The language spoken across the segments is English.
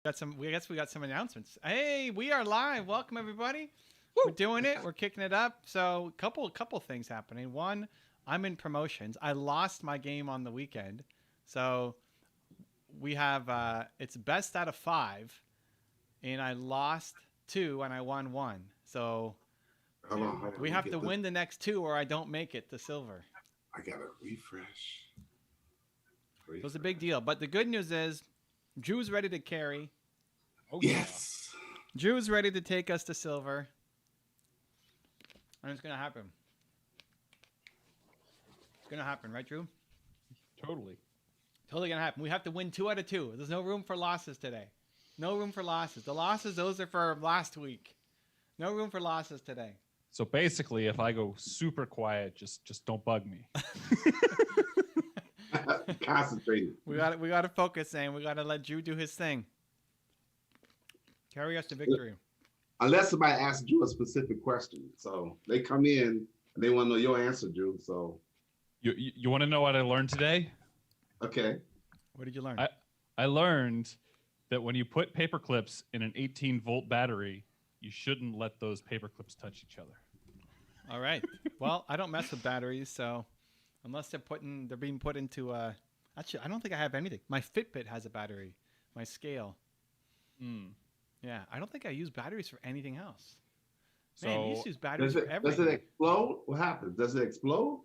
Got some. I guess we got some announcements. Hey, we are live. Welcome everybody. Woo! We're doing it. We're kicking it up. So, couple things happening. One, I'm in promotions. I lost my game on the weekend, so we have it's best out of 5, and I lost 2 and I won 1. So Hold on. we have to win the next 2, or I don't make it to silver. I gotta refresh. So it's a big deal. But the good news is, Drew's ready to carry. Oh, yes. Yeah. Drew's ready to take us to silver. And it's going to happen. It's going to happen, right, Drew? Totally. Totally going to happen. We have to win 2 out of 2. There's no room for losses today. No room for losses. The losses, those are for last week. No room for losses today. So basically, if I go super quiet, just don't bug me. Concentrated. We got to focus, and we got to let Drew do his thing. Carry us to victory. Unless somebody asks Drew a specific question. So they come in and they want to know your answer, Drew. So You want to know what I learned today? okay. What did you learn? I learned that when you put paper clips in an 18-volt battery, you shouldn't let those paper clips touch each other. All right. Well, I don't mess with batteries, so unless they're being put into actually, I don't think I have anything. My Fitbit has a battery. My scale. Yeah, I don't think I use batteries for anything else. Man, So you used to use batteries for Does everything. it explode? What happens? Does it explode?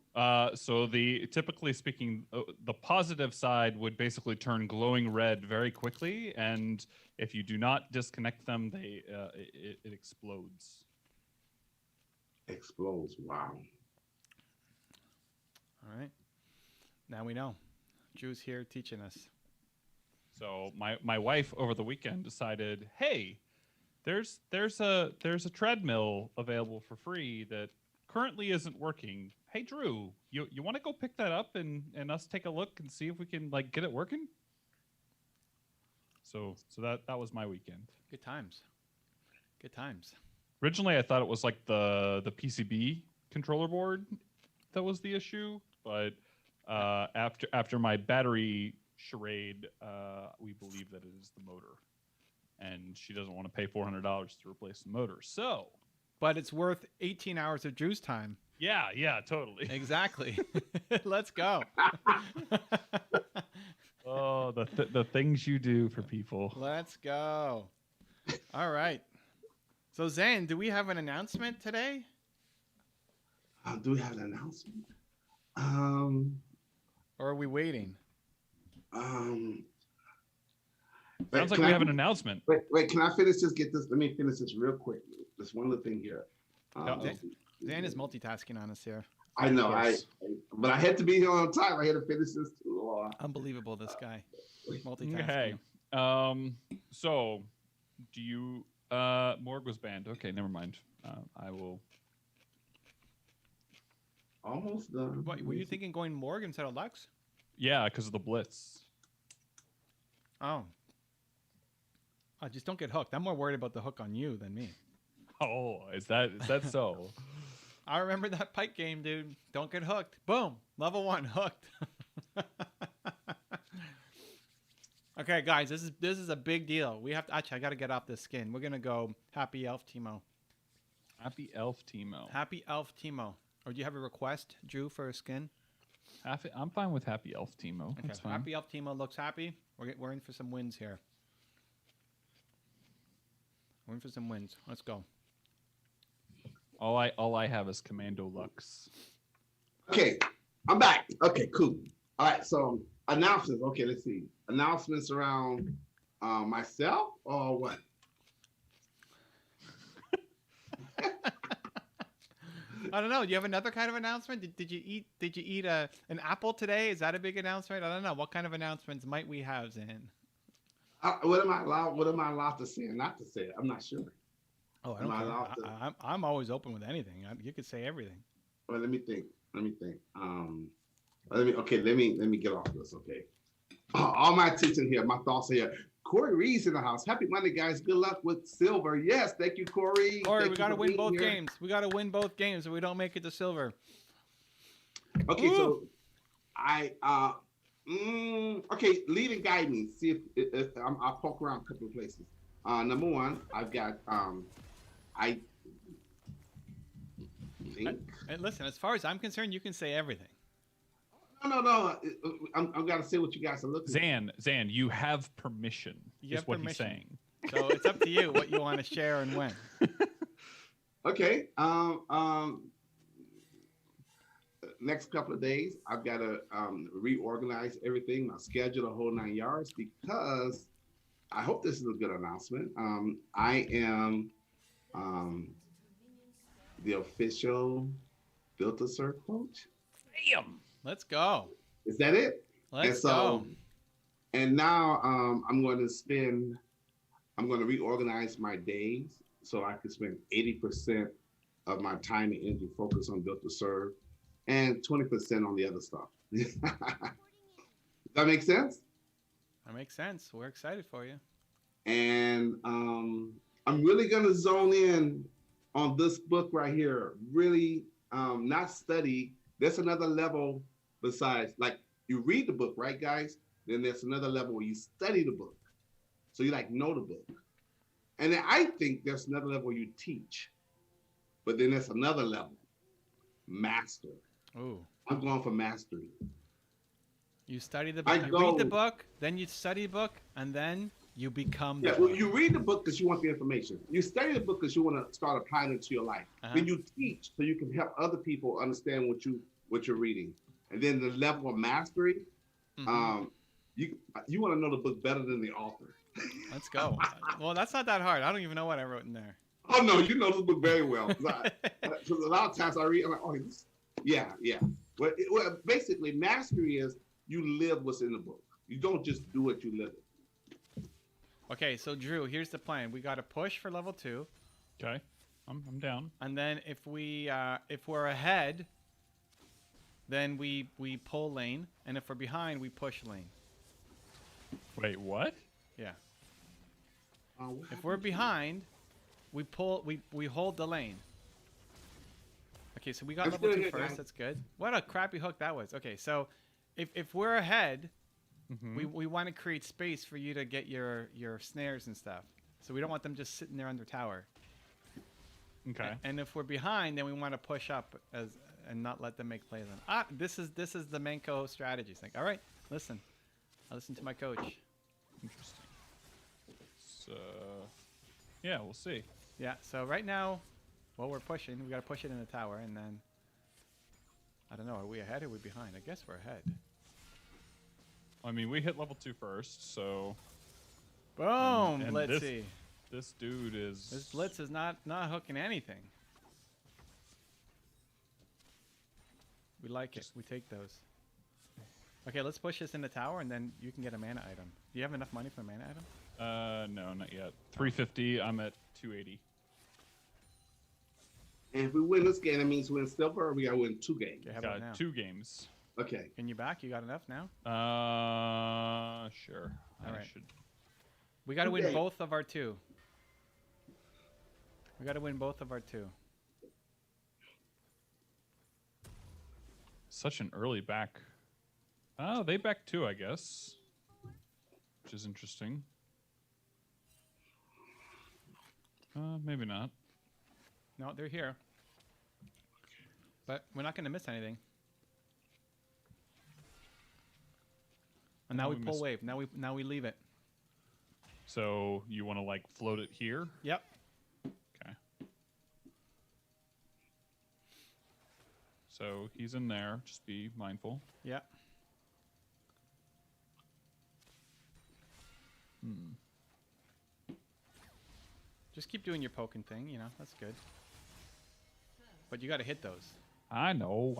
so typically speaking, the positive side would basically turn glowing red very quickly, and if you do not disconnect them, it explodes. Explodes. Wow. All right. Now we know. Drew's here teaching us. So my wife over the weekend decided, hey, there's a treadmill available for free that currently isn't working. Hey Drew, you want to go pick that up and us take a look and see if we can like get it working? So that was my weekend. Good times. Good times. Originally I thought it was like the PCB controller board that was the issue, but after my battery charade, we believe that it is the motor, and she doesn't want to pay $400 to replace the motor. So, But it's worth 18 hours of Drew's time. yeah, totally. Exactly. Let's go. Oh, the things you do for people. Let's go. All right. So Zan, do we have an announcement today? Do we have an announcement? Or are we waiting? Sounds like we have an announcement. Wait, can I finish this? Let me finish this real quick. There's one other thing here. Zan is multitasking on us here. I know, but I had to be here on time. I had to finish this too. Unbelievable, this guy. Multitasking. Okay. So, do you? Morg was banned. Okay, never mind. I will. Almost done. What, were you thinking going Morg instead of Lux? Yeah, because of the blitz. Oh. Just don't get hooked. I'm more worried about the hook on you than me. Oh, is that so? I remember that Pike game, dude. Don't get hooked. Boom. Level 1, hooked. Okay, guys, this is a big deal. We have to actually I gotta get off this skin. We're gonna go Happy Elf Teemo. Happy Elf Teemo. Happy Elf Teemo. Or do you have a request, Drew, for a skin? I'm fine with Happy Elf Teemo. Okay. That's fine. Happy Elf Teemo looks happy. We're in for some wins here. We're in for some wins. Let's go. All I have is Commando Lux. Okay, I'm back. Okay, cool. All right, so announcements. Okay, let's see. Announcements around myself or what? I don't know. Do you have another kind of announcement? Did you eat an apple today? Is that a big announcement? I don't know. What kind of announcements might we have, Zan? What am I allowed to say and not to say? I'm not sure. Oh, I don't care. I'm always open with anything. You could say everything. Well, let me think. Let me get off this. Okay. All my attention here. My thoughts here. Corey Reed's in the house. Happy Monday, guys. Good luck with silver. Yes, thank you, Corey. Corey, we got to win both games. We got to win both games if we don't make it to silver. Okay, so I Okay, lead and guide me. See if I'll poke around a couple of places. Number one, I've got I think. And listen, as far as I'm concerned, you can say everything. No. I'm gotta say what you guys are looking. Zan, you have permission. You is have what permission. he's saying. So it's up to you what you want to share and when. Okay. Next couple of days, I've got to reorganize everything, my schedule, the whole 9 yards, because I hope this is a good announcement. I am the official Build-A-Serve coach. Damn. Let's go. Is that it? Let's go. go. And now I'm going to reorganize my days so I can spend 80% of my time and energy focused on Build-A-Serve and 20% on the other stuff. Does that make sense? That makes sense. We're excited for you. And I'm really going to zone in on this book right here. Really not study. There's another level besides, like, you read the book, right, guys? Then there's another level where you study the book. So you like know the book. And then I think there's another level where you teach. But then there's another level, master. Ooh. I'm going for mastery. You study the book, you read the book, then you study the book, and then you become the book. Well, you read the book because you want the information. You study the book because you want to start applying it to your life. Then you teach so you can help other people understand what you're reading. And then the level of mastery, you want to know the book better than the author. Let's go. Well, that's not that hard. I don't even know what I wrote in there. Oh no, you know this book very well. Because a lot of times I read, I'm like, oh, yeah. Well, basically, mastery is you live what's in the book. You don't just do it, you live it. Okay, so Drew, here's the plan. We got to push for level 2. Okay, I'm down. And then if we're ahead, then we pull lane, and if we're behind, we push lane. Wait, what? Yeah. If we're behind, we hold the lane. Okay, so we got level 2 first. Guys. That's good. What a crappy hook that was. Okay, so if we're ahead, we want to create space for you to get your snares and stuff. So we don't want them just sitting there under tower. Okay. And if we're behind, then we want to push up and not let them make plays on. This is the Manco strategy. It's like, all right, listen. I listen to my coach. Interesting. So, yeah, we'll see. Yeah, so right now, while we're pushing, we got to push it in the tower, and then, I don't know, are we ahead or are we behind? I guess we're ahead. I mean, we hit level 2 first, so... Boom! Blitzy. This dude is... This Blitz is not hooking anything. We like it. We take those. Okay, let's push this in the tower, and then you can get a mana item. Do you have enough money for a mana item? No, not yet. 350. I'm at 280. And if we win this game, that means we win silver, or we gotta win 2 games. Okay, how about now? 2 games. Okay. Can you back? You got enough now? Sure. All right. Should... We got to win both of our 2. We got to win both of our 2. Such an early back. Oh, they back 2, I guess. Which is interesting. Maybe not. No, they're here. But we're not going to miss anything. And now we pull wave. Now we leave it. So you want to like float it here? Yep. Okay. So he's in there. Just be mindful. Yep. Just keep doing your poking thing, you know, that's good. But you got to hit those. I know.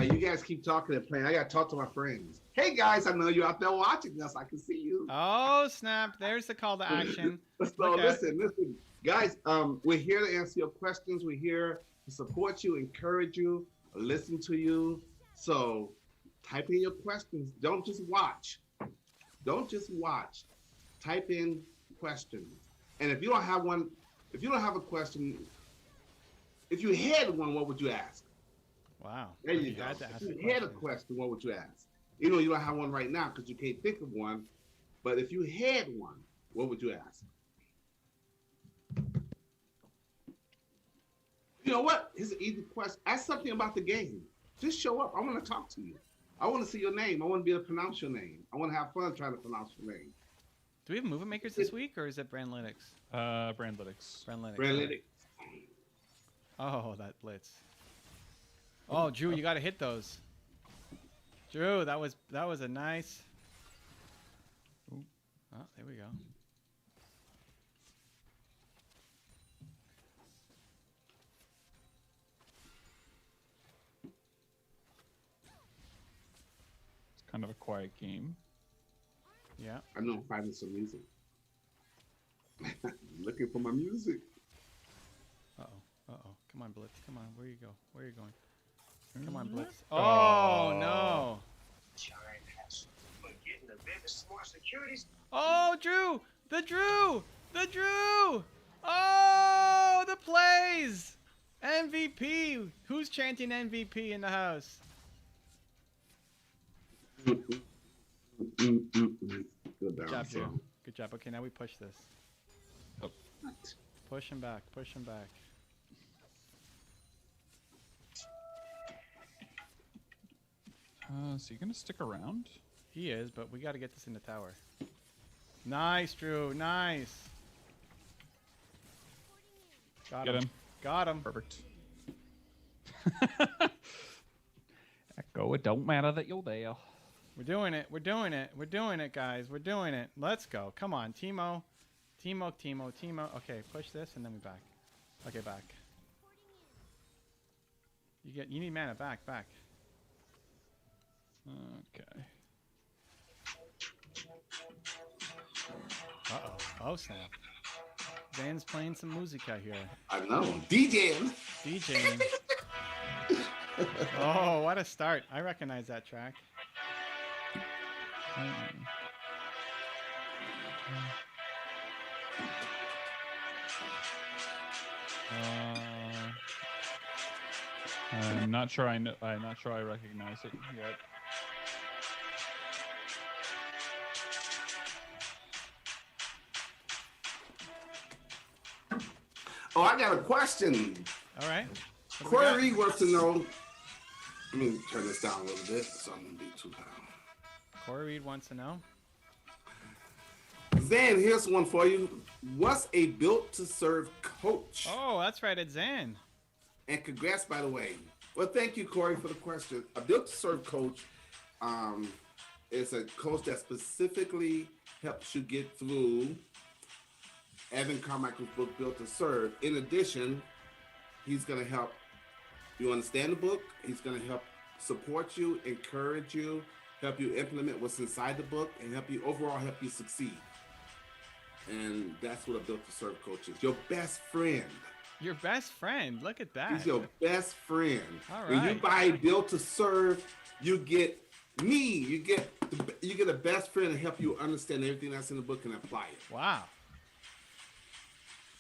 You guys keep talking and playing. I got to talk to my friends. Hey, guys, I know you're out there watching us. I can see you. Oh, snap. There's the call to action. So listen. Guys, we're here to answer your questions. We're here to support you, encourage you, listen to you. So type in your questions. Don't just watch. Type in questions. And if you don't have one, if you don't have a question, if you had one, what would you ask? Wow. There you go. had to ask If the you had a question. question, what would you ask? You know, you don't have one right now because you can't think of one. But if you had one, what would you ask? You know what? Here's an easy question. Ask something about the game. Just show up. I want to talk to you. I want to see your name. I want to be able to pronounce your name. I want to have fun trying to pronounce your name. Do we have movement makers this week, or is it Brandlytics? Brandlytics. Brandlytics. Brandlytics. Oh, that blitz. Oh, Drew, you got to hit those. Drew, that was a nice. Ooh. Oh, there we go. It's kind of a quiet game. Yeah. I know I'm finding some music. Looking for my music. Uh-oh. Come on, Blitz. Come on. Where you go? Where are you going? Come on, Blitz. Oh, no. Oh, Drew! The Drew! The Drew! Oh, the plays! MVP! Who's chanting MVP in the house? Good Good job, Drew. Good job. Okay, now we push this. Oh. Push him back. Push him back. So you gonna stick around? He is, but we got to get this in the tower. Nice, Drew. Nice. Get him. Got him. Perfect. Echo, it don't matter that you're there. We're doing it. We're doing it. We're doing it, guys. We're doing it. Let's go. Come on, Teemo. Teemo. Okay, push this and then we back. Okay, back. You need mana. Back. Okay. Uh-oh. Oh, snap. Dan's playing some musica here. I know. DJing. DJing. Oh, what a start. I recognize that track. I'm not sure I know. I'm not sure I recognize it yet. Oh, I got a question. All right. Corey Reed wants to know. Let me turn this down a little bit so I'm going to be too loud. Corey Reed wants to know. Zan, here's one for you. What's a built-to-serve coach? Oh, that's right. It's Zan. And congrats, by the way. Well, thank you, Corey, for the question. A built-to-serve coach is a coach that specifically helps you get through Evan Carmichael's book, Built to Serve. In addition, he's going to help you understand the book. He's going to help support you, encourage you, help you implement what's inside the book, and help you succeed. And that's what a Built to Serve coach is. Your best friend. Your best friend. Look at that. He's your best friend. All When you right. buy Built to Serve, you get me. You get a best friend to help you understand everything that's in the book and apply it. Wow.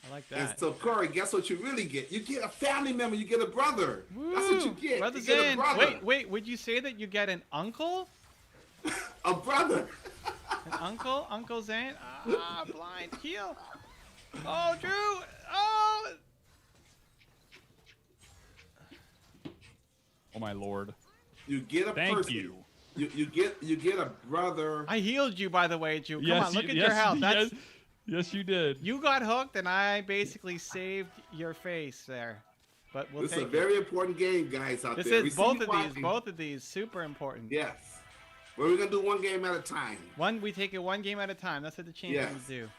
I like And that. so, Corey, guess what you really get? You get a family member. You get a brother. That's what you get. Brother you get a Zan. brother. Wait. Would you say that you get an uncle? A brother. An uncle? Uncle Zan? Ah, blind. Heal. Oh, Drew. Oh. Oh my lord. You get a Thank person. you. You get a brother. I healed you, by the way, Drew. Come Yes, on, look you- at yes, your health. That's yes, you did. You got hooked, and I basically saved your face there. But we'll This is take a very important game, guys, out This there. is We see both you of watching. these. Both of these super important. Yes. Well, we're gonna do one game at a time. We take it one game at a time. That's what the champions Yes. do.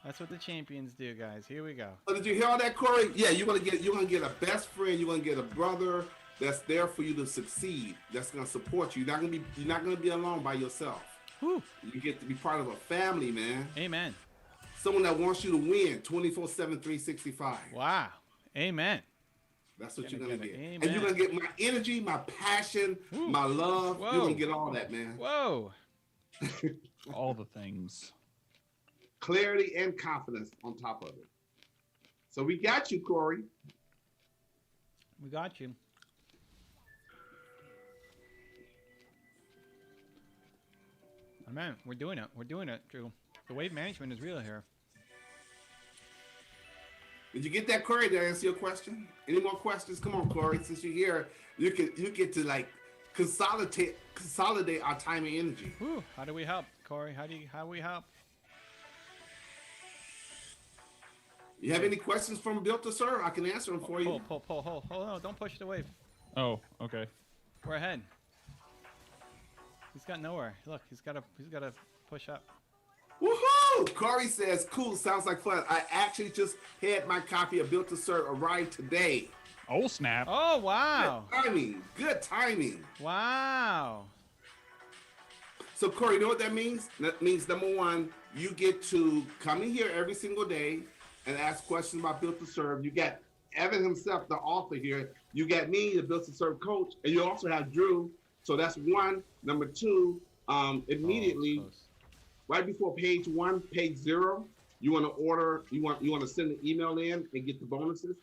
That's what the champions do, guys. Here we go. So did you hear all that, Corey? Yeah, you're gonna get a best friend. You're gonna get a brother that's there for you to succeed. That's gonna support you. You're not gonna be alone by yourself. Whew. You get to be part of a family, man. Amen. Someone that wants you to win 24/7, 365. Wow. Amen. That's what Gonna you're gonna get get. it. And you're Amen. gonna get my energy, my passion, Woo. my love. Whoa. You're gonna get all that, man. Whoa. All the things. Clarity and confidence on top of it. So we got you, Corey. We got you. Oh, man, we're doing it. We're doing it, Drew. The wave management is real here. Did you get that, Corey? Did I answer your question? Any more questions? Come on, Corey. Since you're here, you get to like consolidate our time and energy. Whew, how do we help, Corey? How do we help? You have any questions from Built to Serve? I can answer them for you. Pull. Hold on, don't push the wave. Oh, okay. We're ahead. He's got nowhere. Look, he's got to push up. Woohoo! Corey says, cool, sounds like fun. I actually just had my copy of Built to Serve arrive today. Oh, snap. Oh, wow. Good timing. Good timing. Wow. So, Corey, you know what that means? That means, number one, you get to come in here every single day and ask questions about Built to Serve. You got Evan himself, the author here. You got me, the Built to Serve coach. And you also have Drew. So that's one. Number two, immediately, right before page 1, page 0, you want to order, you want to send an email in and get the bonuses.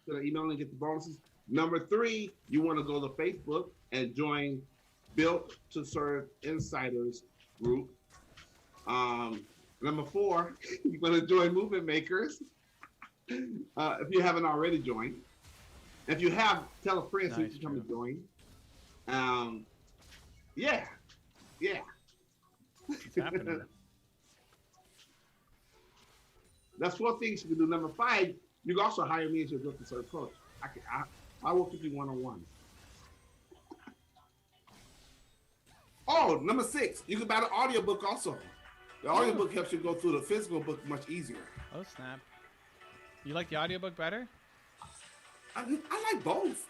Send an email and get the bonuses. Number 3, you want to go to Facebook and join Built to Serve Insiders group. Number 4, you're going to join Movement Makers if you haven't already joined. If you have, tell a friend so you can come and join. Yeah. What's happening? That's 4 things you can do. Number 5, you can also hire me as your Built to Serve coach. I work with you one-on-one. Oh, number 6, you can buy the audiobook also. The audiobook helps you go through the physical book much easier. Oh, snap. You like the audiobook better? I like both.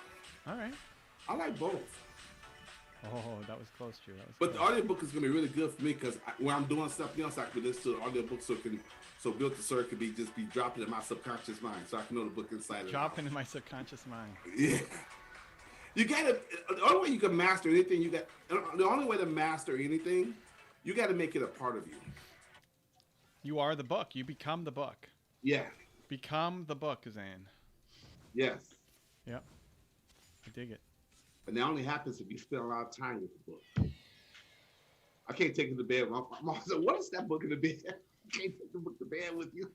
All right. I like both. Oh, that was close, Drew. But the audiobook is going to be really good for me because when I'm doing something else, I can listen to the audiobook so Built to Serve can be dropping in my subconscious mind so I can know the book inside and dropping in my subconscious mind. Yeah. You gotta, the only way you can master anything, the only way to master anything, you got to make it a part of you. You are the book. You become the book. Yeah. Become the book, Zan. Yes. Yep. I dig it. And that only happens if you spend a lot of time with the book. I can't take it to bed. I'm always like, what is that book in the bed? I can't take the book to bed with you.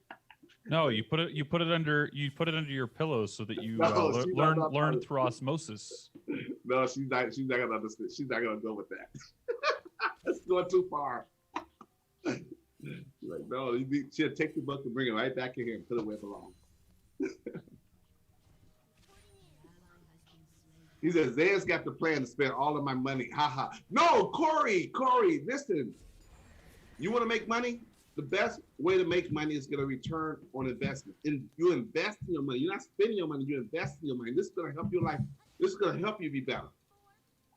No, you put it under your pillow so that you learn through osmosis. No, she's not gonna understand. She's not gonna go with that. That's going too far. Like, no, she'll take the book and bring it right back in here and put it where it belongs. He says, Zan's got the plan to spend all of my money. Haha. No, Corey, listen. You want to make money? The best way to make money is get a return on investment. And you invest in your money. You're not spending your money, you invest in your money. This is going to help your life. This is going to help you be better.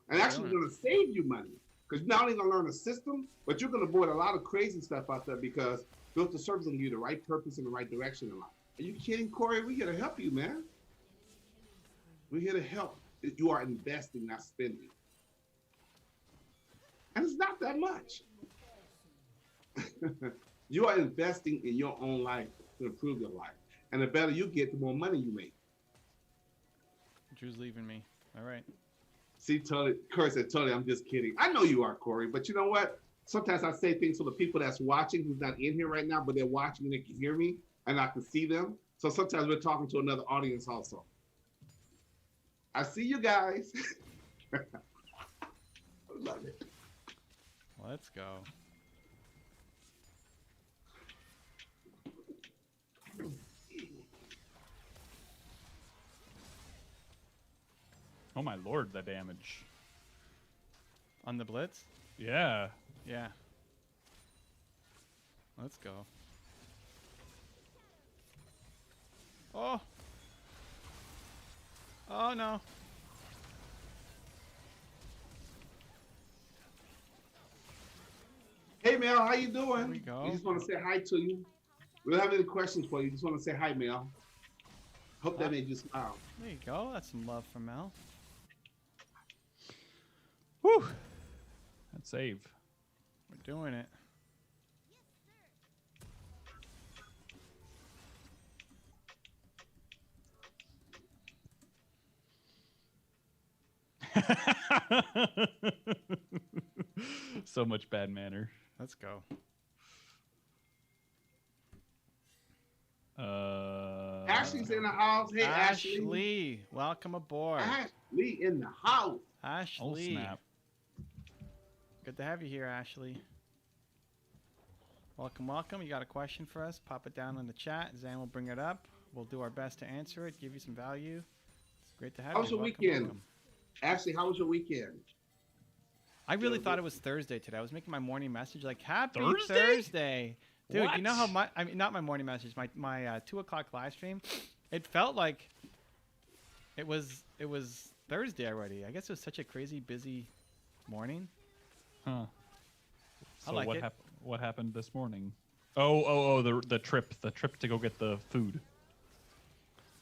And actually going to save you money. Because you're not only going to learn a system, but you're going to avoid a lot of crazy stuff out there because Built to Serve is going to give you the right purpose and the right direction in life. Are you kidding, Corey? We're here to help you, man. We're here to help. You are investing, not spending. And it's not that much. You are investing in your own life to improve your life. And the better you get, the more money you make. Drew's leaving me. All right. See, Corey said, totally, I'm just kidding. I know you are, Corey, but you know what? Sometimes I say things for the people that's watching who's not in here right now, but they're watching and they can hear me and I can see them. So sometimes we're talking to another audience also. I see you guys. I love it. Let's go. Oh my lord, the damage. On the blitz? Yeah. Yeah. Let's go. Oh. Oh no. Hey Mel, how you doing? There we go. We just want to say hi to you. We don't have any questions for you. Just want to say hi, Mel. Hope that made you smile. There you go. That's some love from Mel. Whew. That save. We're doing it. So much bad manner. Let's go. Ashley's in the house. Hey, Ashley. Ashley, welcome aboard. Ashley in the house. Oh, Ashley. snap. Good to have you here, Ashley. Welcome, welcome. You got a question for us? Pop it down in the chat. Zan will bring it up. We'll do our best to answer it, give you some value. It's great to have How you. was your Welcome, weekend? welcome. Ashley, how was your weekend? I really thought it was Thursday today. I was making my morning message like, happy Thursday? Thursday. Dude, What? you know how much, I mean, not my morning message, my 2 o'clock live stream, it felt like it was Thursday already. I guess it was such a crazy, busy morning. Huh. I So like what it. what happened this morning? Oh, the trip to go get the food.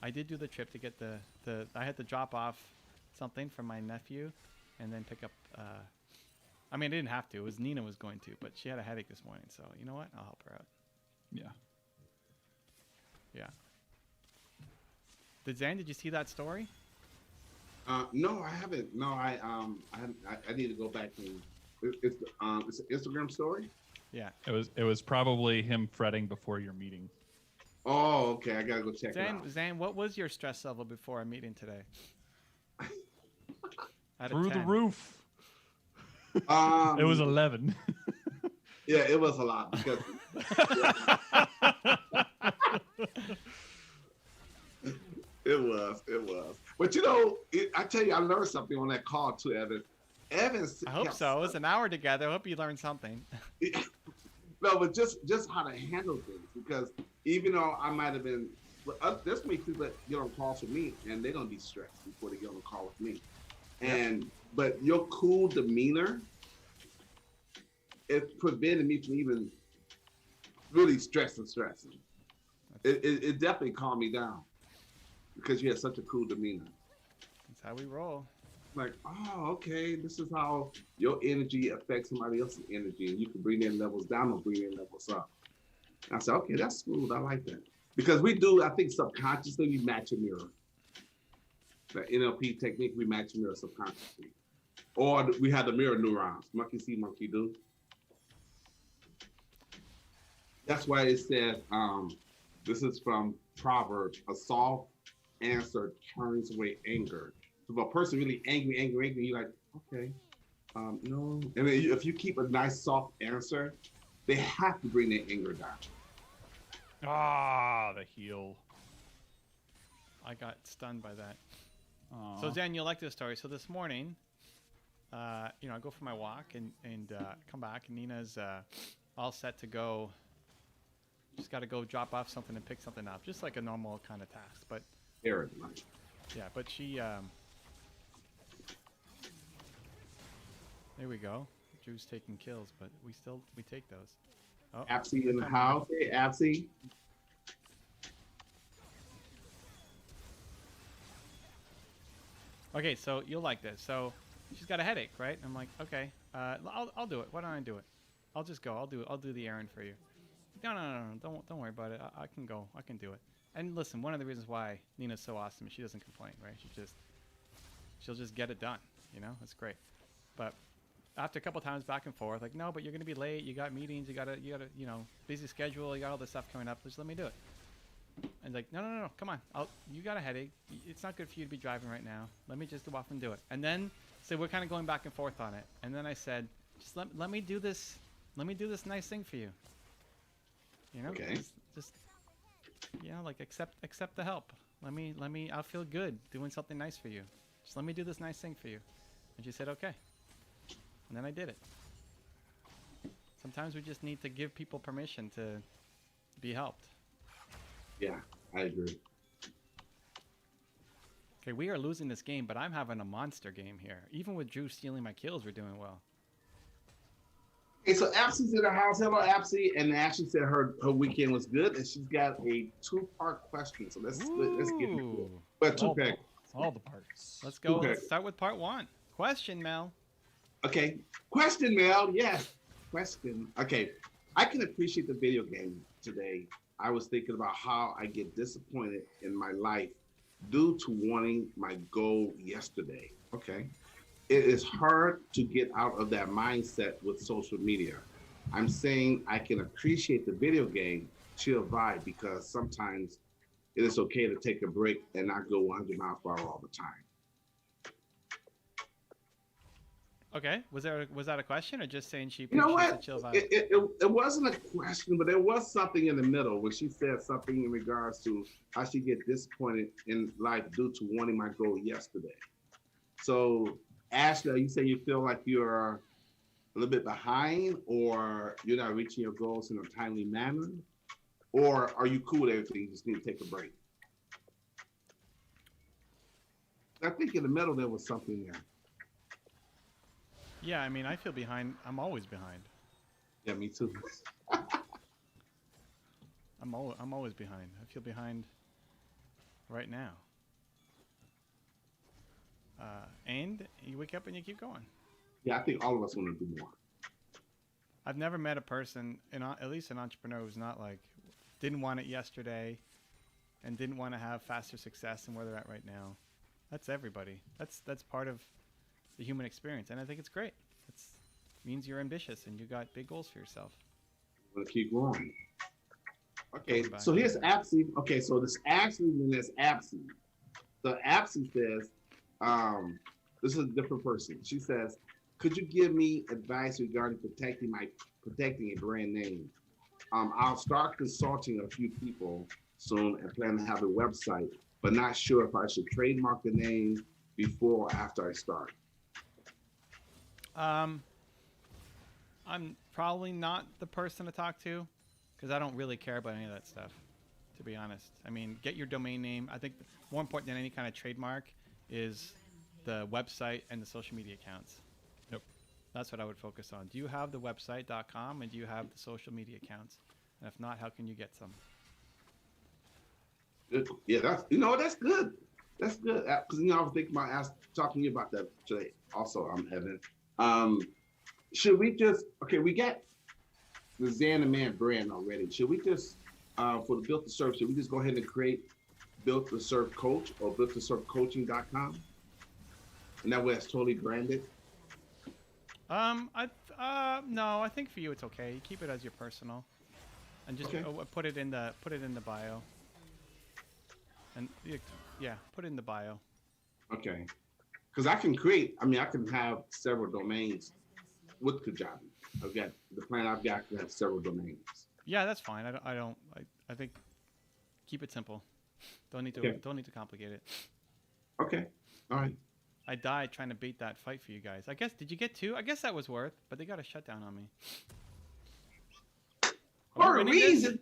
I did do the trip to get the I had to drop off something from my nephew and then pick up, I mean, I didn't have to. It was Nina was going to, but she had a headache this morning. So, you know what? I'll help her out. Yeah. Yeah. Did you see that story? No, I haven't. No, I need to go back and it's an Instagram story. Yeah. It was probably him fretting before your meeting. Oh, okay. I gotta go check it out. Zan, what was your stress level before our meeting today? Out of Through the 10. roof. It was 11. Yeah, it was a lot because it was. But you know, I tell you, I learned something on that call too, Evan. I hope so. It was an hour together. I hope you learned something. No, but just how to handle things, because even though I might have been, there's many people that get on calls with me and they're gonna be stressed before they get on a call with me. And but your cool demeanor, it prevented me from even really stressing. It definitely calmed me down because you had such a cool demeanor. That's how we roll. Like, oh, okay, this is how your energy affects somebody else's energy, and you can bring their levels down or bring their levels up. And I said, okay, that's smooth. I like that. Because we do, I think subconsciously, we match a mirror. The NLP technique, we match a mirror subconsciously. Or we have the mirror neurons. Monkey see, monkey do. That's why it says, this is from Proverbs, a soft answer turns away anger. So if a person really angry, you're like, okay, no. And then if you keep a nice soft answer, they have to bring their anger down. Ah, the heel. I got stunned by that. Aw. So Zan, you'll like this story. So this morning, I go for my walk and come back, and Nina's all set to go. Just got to go drop off something and pick something up, just like a normal kind of task. But Errand, right? yeah, but she. There we go. Drew's taking kills, but we take those. Oh, Apsy in the house. Hey, Apsy. okay, so you'll like this. So she's got a headache, right? I'm like, okay, I'll do it. Why don't I do it? I'll just go. I'll do the errand for you. No. Don't worry about it. I can go. I can do it. And listen, one of the reasons why Nina's so awesome is she doesn't complain, right? She'll just get it done. You know, that's great. But after a couple times back and forth, like, no, but you're gonna be late. You got meetings. You got a busy schedule. You got all this stuff coming up. Just let me do it. And like, no, come on. You got a headache. It's not good for you to be driving right now. Let me just go off and do it. And then, so we're kind of going back and forth on it. And then I said, just let me do this. Let me do this nice thing for you. You know, Okay. just like accept the help. Let me. I'll feel good doing something nice for you. Just let me do this nice thing for you. And she said, okay. And then I did it. Sometimes we just need to give people permission to be helped. Yeah, I agree. Okay, we are losing this game, but I'm having a monster game here. Even with Drew stealing my kills, we're doing well. Hey, so Apsy's in the house. Hello, Apsy. And Ashley said her weekend was good, and she's got a 2-part question. So let's get into it. But two-pack. All the parts. Let's go. Okay. Let's start with part 1. Question, Mel. Okay. Question, Mel. Yes. Question. Okay. I can appreciate the video game today. I was thinking about how I get disappointed in my life due to wanting my goal yesterday. Okay. it is hard to get out of that mindset with social media. I'm saying I can appreciate the video game, chill vibe, because sometimes it is okay to take a break and not go 100 miles per hour all the time. Okay. Was that a question or just saying she You know appreciates a what? chill vibe? It wasn't a question, but there was something in the middle where she said something in regards to how she get disappointed in life due to wanting my goal yesterday. So, Ashley, you say you feel like you're a little bit behind, or you're not reaching your goals in a timely manner, or are you cool with everything? You just need to take a break. I think in the middle there was something there. Yeah, I mean, I feel behind. I'm always behind. Yeah, me too. I'm always behind. I feel behind right now. And you wake up and you keep going. Yeah, I think all of us want to do more. I've never met a person, at least an entrepreneur, who's not like didn't want it yesterday, and didn't want to have faster success than where they're at right now. That's everybody. That's part of the human experience, and I think it's great. It means you're ambitious and you got big goals for yourself. Want to keep growing. Okay, Come back. so here's Apsy. Okay, so this actually means there's Apsy. So Apsy says, this is a different person. She says, could you give me advice regarding protecting a brand name? I'll start consulting a few people soon and plan to have a website, but not sure if I should trademark the name before or after I start. I'm probably not the person to talk to because I don't really care about any of that stuff, to be honest. I mean, get your domain name. I think more important than any kind of trademark is the website and the social media accounts. Yep. That's what I would focus on. Do you have the website.com and do you have the social media accounts? And if not, how can you get some? Yeah, that's good. That's good. Because I was thinking about talking to you about that today. Also, Evan. Should we just we got the Xana Man brand already. Should we just for the Built to Serve, should we just go ahead and create Built to Serve Coach or built-to-serve-coaching.com? And that way it's totally branded. No, I think for you it's okay. You keep it as your personal, and just put it in the bio. And yeah, put it in the bio. Okay, because I can have several domains with Kajabi. The plan I've got to have several domains. Yeah, that's fine. I think keep it simple. Don't need to complicate it. Okay, all right. I died trying to beat that fight for you guys. I guess, did you get 2? I guess that was worth, but they got a shutdown on me. For a reason.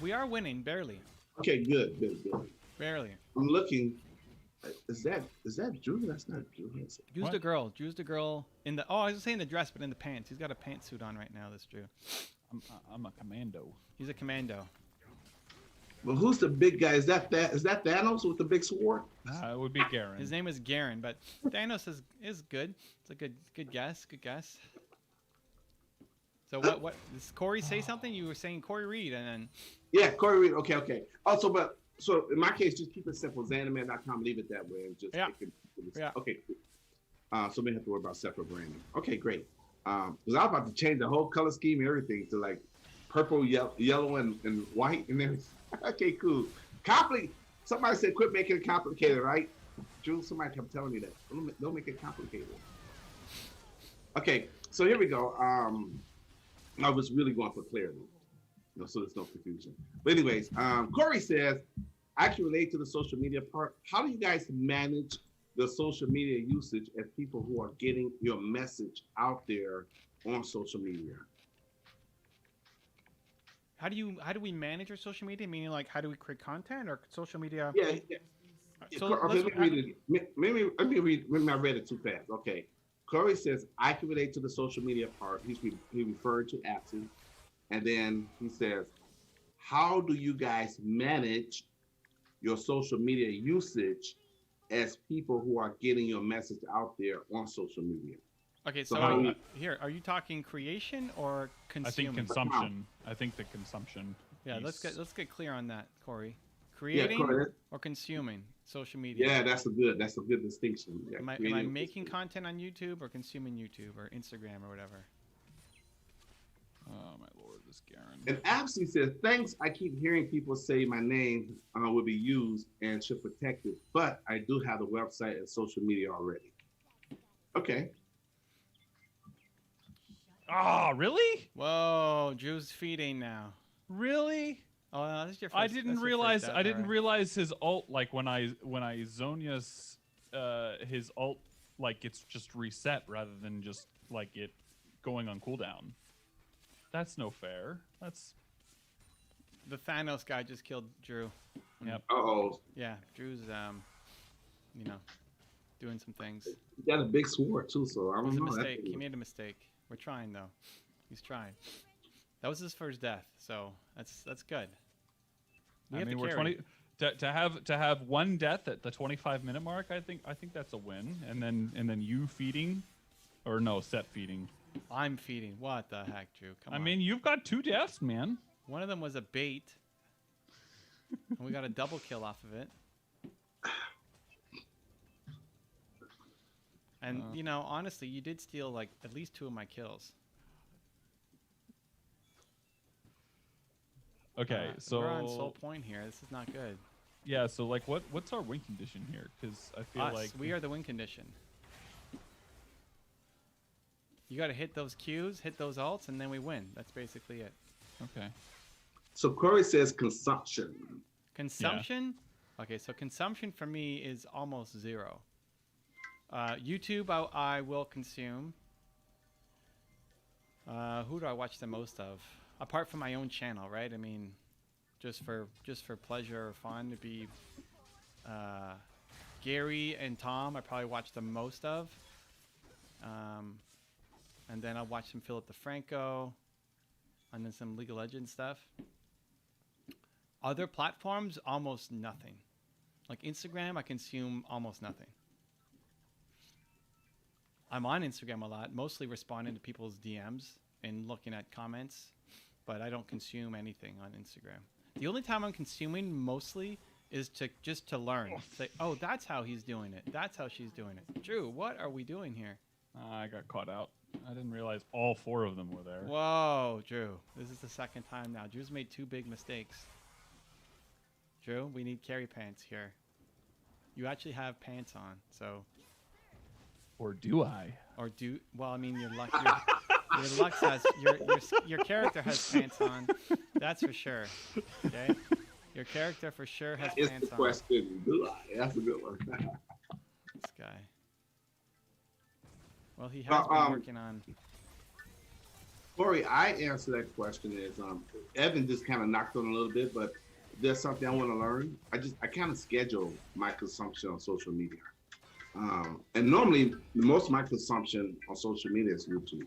We are winning, barely. Okay, good. Barely. I'm looking. Is that Drew? That's not Drew. Drew's the girl. Drew's the girl in the. Oh, I was saying the dress, but in the pants. He's got a pantsuit on right now. This Drew. I'm a commando. He's a commando. Well, who's the big guy? Is that Thanos with the big sword? It would be Garen. His name is Garen, but Thanos is good. It's a good guess. Good guess. So what? Does Corey say something? You were saying Corey Reed, and then. Yeah, Corey Reed. Okay. Also, so in my case, just keep it simple. Xanaman.com. Leave it that way, and just Yeah. Okay. So we don't have to worry about separate branding. Okay, great. Because I was about to change the whole color scheme and everything to like purple, yellow, and white, and everything. Okay, cool. Somebody said quit making it complicated, right? Drew, somebody kept telling me that. Don't make it complicated. Okay, so here we go. I was really going for clarity, so there's no confusion. But anyways, Corey says, I can relate to the social media part. How do you guys manage the social media usage as people who are getting your message out there on social media? How do we manage our social media? Meaning, like, how do we create content or social media? Yeah. So Let me read. Maybe I read it too fast. Okay. Corey says, I can relate to the social media part. He referred to Apsy. And then he says, how do you guys manage your social media usage as people who are getting your message out there on social media? Okay, so here, are you talking creation or consuming? I think consumption. I think the consumption. Yeah, piece. let's get clear on that, Corey. Creating Corey, or consuming social media? yeah, that's a good distinction. Yeah, Am I creating- making content on YouTube or consuming YouTube or Instagram or whatever? Oh my lord, this Garen. And Absy says, thanks. I keep hearing people say my name will be used and should protect it, but I do have the website and social media already. Okay. Oh, really? Whoa, Drew's feeding now. Really? Oh, no, this is your first. I that's didn't your realize. first I death, didn't alright. realize his ult. Like when I Zonya's his ult, like it's just reset rather than just like it going on cooldown. That's no fair. That's The Thanos guy just killed Drew. yep. Uh-oh. Yeah, Drew's you know, doing some things. He got a big sword too, so I It was don't a know. mistake. He made a mistake. We're trying though. He's trying. That was his first death, so that's good. We I have mean, to we're carry. 20 to have one death at the 25-minute mark. I think that's a win. And then you feeding, or no, set feeding. I'm feeding. What the heck, Drew? Come I on. mean, you've got 2 deaths, man. One of them was a bait, and we got a double kill off of it. And you know, honestly, you did steal like at least 2 of my kills. Okay, so we're on soul point here. This is not good. yeah, so like what's our win condition here? Because I feel like We are the win condition. You got to hit those Qs, hit those ults, and then we win. That's basically it. okay. So Corey says consumption. Consumption? Okay, so consumption for me is almost 0. YouTube, I will consume. Who do I watch the most of? Apart from my own channel, right? I mean, just for pleasure or fun, it'd be Gary and Tom. I probably watch the most of. And then I'll watch some Philip DeFranco, and then some League of Legends stuff. Other platforms, almost nothing. Like Instagram, I consume almost nothing. I'm on Instagram a lot, mostly responding to people's DMs and looking at comments, but I don't consume anything on Instagram. The only time I'm consuming mostly is just to learn. Say, oh, that's how he's doing it. That's how she's doing it. Drew, what are we doing here? I got caught out. I didn't realize all 4 of them were there. Whoa, Drew. This is the second time now. Drew's made 2 big mistakes. Drew, we need carry pants here. You actually have pants on, so... Or do I? Or do... Well, I mean, your luck has... Your character has pants on. That's for sure. Okay? Your character for sure has It's pants the on. question. Do I? That's a good one. This guy. Well, he has been working on... Corey, I answer that question is Evan just kind of knocked on a little bit, but there's something I want to learn. I kind of schedule my consumption on social media. And normally, most of my consumption on social media is YouTube.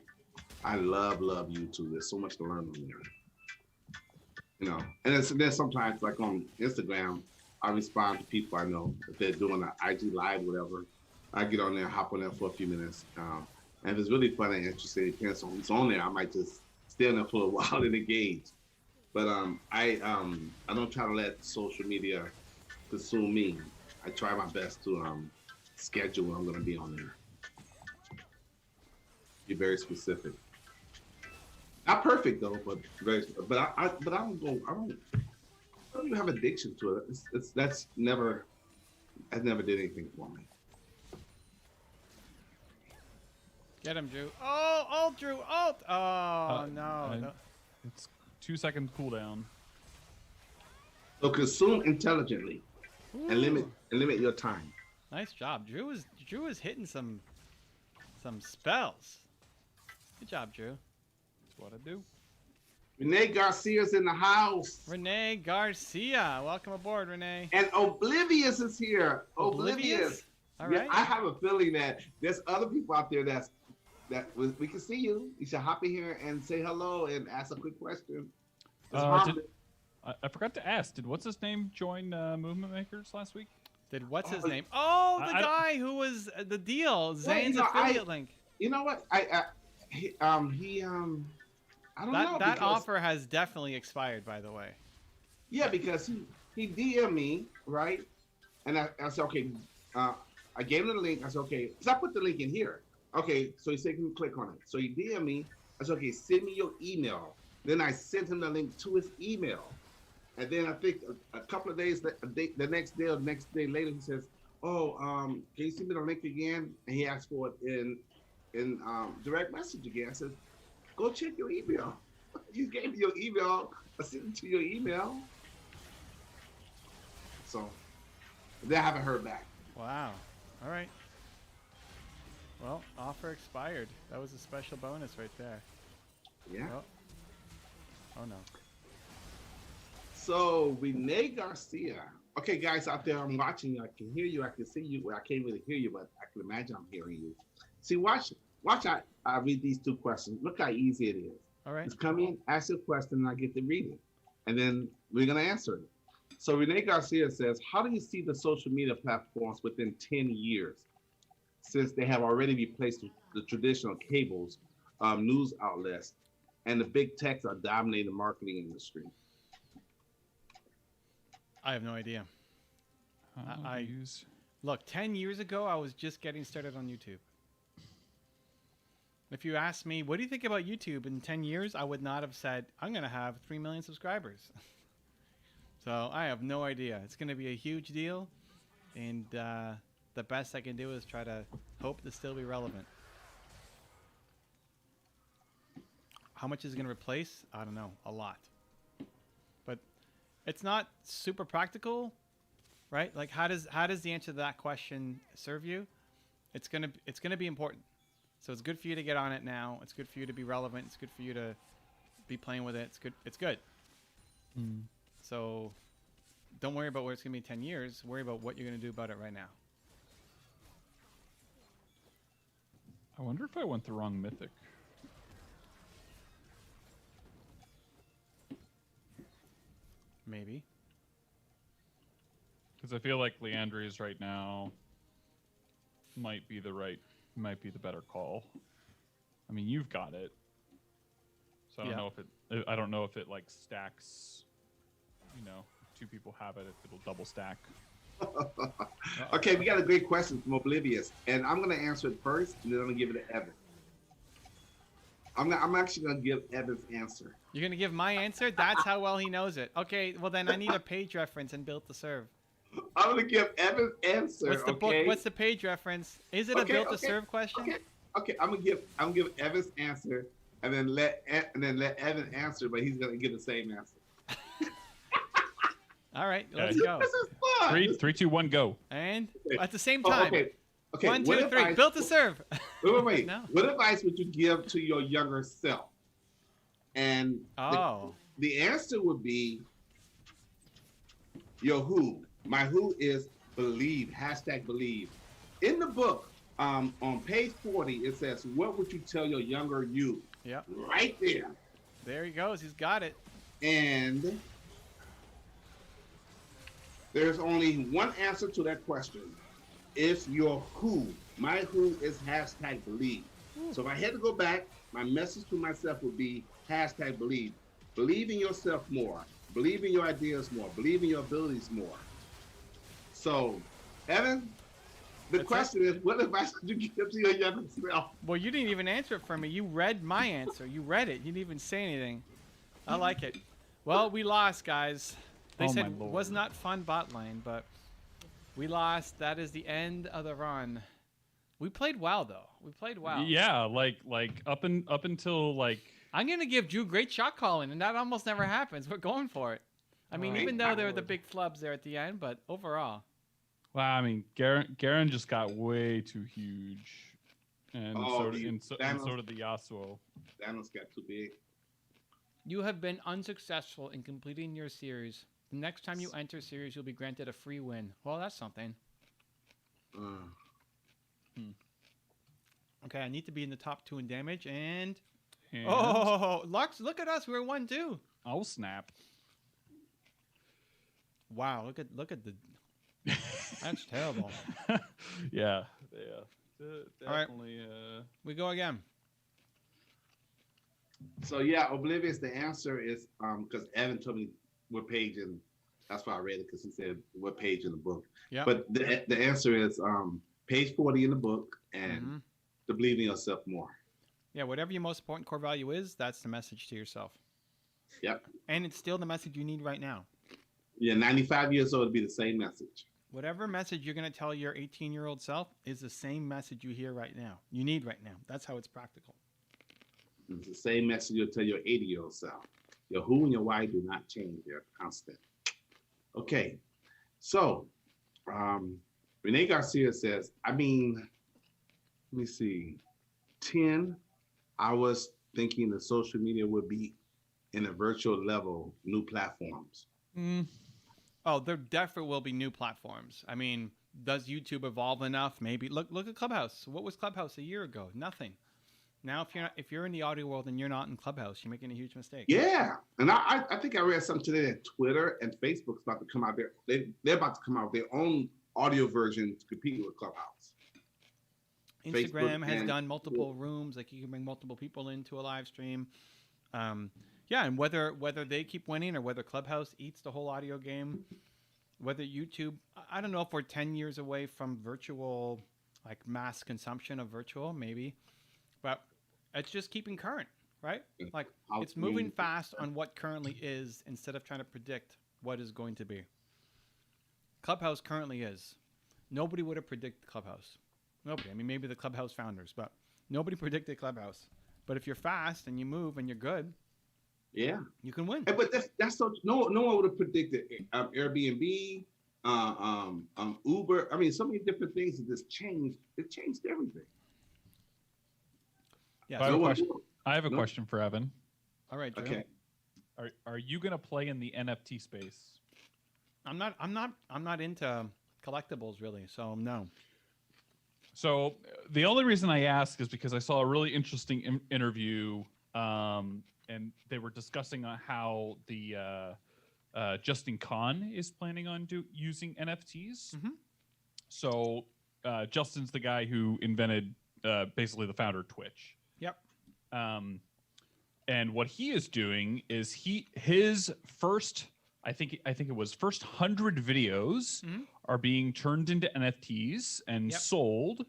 I love YouTube. There's so much to learn on there. You know, and then sometimes, like on Instagram, I respond to people I know. If they're doing an IG live, whatever, I get on there, hop on there for a few minutes. And if it's really fun and interesting, it depends on who's on there. I might just stay on there for a while and engage. But I don't try to let social media consume me. I try my best to schedule when I'm going to be on there. Be very specific. Not perfect though, but very. But I don't go. I don't even have addiction to it. That's never did anything for me. Get him, Drew. Oh, Drew. Oh, no. It's 2 second cooldown. So consume intelligently and limit your time. Nice job. Drew is hitting some spells. Good job, Drew. That's what I do. Renee Garcia's in the house. Renee Garcia. Welcome aboard, Renee. And Oblivious is here. Oblivious. All right. Yeah, I have a feeling that there's other people out there that we can see you. You should hop in here and say hello and ask a quick question. I forgot to ask. Did what's his name join Movement Makers last week? Did what's his name? Oh, the guy who was the deal. Zane's affiliate link. You know what? I don't know. That offer has definitely expired, by the way. Yeah, because he DM me, right? And I said, okay, uh, I gave him the link. I said, okay, because I put the link in here. Okay, so he said, can you click on it? So he DM me. I said, okay, send me your email. Then I sent him the link to his email. And then I think a couple of days, the next day or the next day later, he says, oh, can you send me the link again? And he asked for it in direct message again. I said, go check your email. You gave me your email. I sent it to your email. So they haven't heard back. Wow. All right. Well, offer expired. That was a special bonus right there. Yeah. Oh no. So Renee Garcia. Okay, guys out there, I'm watching you. I can hear you. I can see you. Well, I can't really hear you, but I can imagine I'm hearing you. See, watch. I read these two questions. Look how easy it is. All right. Just come in, ask a question, and I get to read it, and then we're gonna answer it. So Renee Garcia says, how do you see the social media platforms within 10 years, since they have already replaced the traditional cables, news outlets, and the big techs are dominating the marketing industry? I have no idea. I use. Look, 10 years ago, I was just getting started on YouTube. If you asked me, what do you think about YouTube in 10 years? I would not have said, I'm going to have 3 million subscribers. So I have no idea. It's going to be a huge deal. And the best I can do is try to hope to still be relevant. How much is it going to replace? I don't know. A lot. But it's not super practical, right? Like how does the answer to that question serve you? It's gonna be important. So it's good for you to get on it now. It's good for you to be relevant. It's good for you to be playing with it. It's good. Mm. So don't worry about where it's gonna be in 10 years. Worry about what you're gonna do about it right now. I wonder if I went the wrong mythic. Maybe. Because I feel like Leandri's right now might be the better call. I mean, you've got it, so I don't know if it like stacks. You know, if two people have it, if it'll double stack. Okay, we got a great question from Oblivious, and I'm gonna answer it first, and then I'm gonna give it to Evan. I'm actually gonna give Evan's answer. You're gonna give my answer? That's how well he knows it. Okay, well then I need a page reference and built to serve. I'm gonna give Evan's answer. What's the book? What's the page reference? Is it a built to serve question? Okay. I'm gonna give Evan's answer, and then let Evan answer, but he's gonna give the same answer. All right, let's go. This is fun. 3, 2, 1, go. And at the same time. Okay. 1, 2, 3. Built to serve. Wait. No. What advice would you give to your younger self? And the answer would be your who. My who is believe. #believe. In the book, on page 40, it says, "What would you tell your younger you?" Yep. Right there. There he goes. He's got it. And there's only one answer to that question. It's your who. My who is #believe. So if I had to go back, my message to myself would be #believe. Believe in yourself more. Believe in your ideas more. Believe in your abilities more. So, Evan, the question is, what advice would you give to your younger self? Well, you didn't even answer it for me. You read my answer. You read it. You didn't even say anything. I like it. Well, we lost, guys. They said it was not fun bot lane, but we lost. That is the end of the run. We played well, though. We played well. Yeah, like up until like. I'm gonna give Drew great shot calling, and that almost never happens. We're going for it. I mean, even though there were the big flubs there at the end, but overall. Wow, I mean, Garen just got way too huge, and so did the Yasuo. Thanos got too big. You have been unsuccessful in completing your series. The next time you enter series, you'll be granted a free win. Well, that's something. Okay, I need to be in the top 2 in damage, and Lux, look at us. We're 1-2. Oh snap! Wow, look at the. That's terrible. Yeah. Definitely. All right. We go again. So yeah, Oblivious. The answer is because Evan told me what page, and That's why I read it, because he said what page in the book. Yeah. But the answer is page 40 in the book, and Hmm. to believe in yourself more. Yeah. Whatever your most important core value is, that's the message to yourself. Yep. And it's still the message you need right now. Yeah, 95 years old, it'd be the same message. Whatever message you're going to tell your 18-year-old self is the same message you hear right now. You need right now. That's how it's practical. It's the same message you'll tell your 80-year-old self. Your who and your why do not change. They're constant. Okay. So, Renee Garcia says, let me see, 10, I was thinking that social media would be in a virtual level, new platforms. Mm, Oh, there definitely will be new platforms. I mean, does YouTube evolve enough? Maybe. Look at Clubhouse. What was Clubhouse a year ago? Nothing. Now, if you're in the audio world and you're not in Clubhouse, you're making a huge mistake. Yeah. And I think I read something today that Twitter and Facebook's about to come out there. They're about to come out with their own audio version to compete with Clubhouse. Instagram Facebook has and- done multiple rooms, like you can bring multiple people into a live stream. Yeah, and whether they keep winning or whether Clubhouse eats the whole audio game, whether YouTube, I don't know if we're 10 years away from virtual, like mass consumption of virtual, maybe, but it's just keeping current, right? Like it's moving fast on what currently is instead of trying to predict what is going to be. Clubhouse currently is. Nobody would have predicted Clubhouse. Nobody. I mean, maybe the Clubhouse founders, but nobody predicted Clubhouse. But if you're fast and you move and you're good, Yeah. you can win. But that's so no one would have predicted Airbnb, Uber. I mean, so many different things that just changed. It changed everything. Yeah. I have No a one question. knew. I have a No. question for Evan. All right, Drew. Okay. Are you gonna play in the NFT space? I'm not into collectibles really, so no. So the only reason I ask is because I saw a really interesting interview, and they were discussing on how the Justin Kahn is planning on using NFTs. Mhm. So Justin's the guy who invented, basically the founder of Twitch. Yep. And what he is doing is his first, I think it was first 100 videos Mhm. are being turned into NFTs and Yep. sold.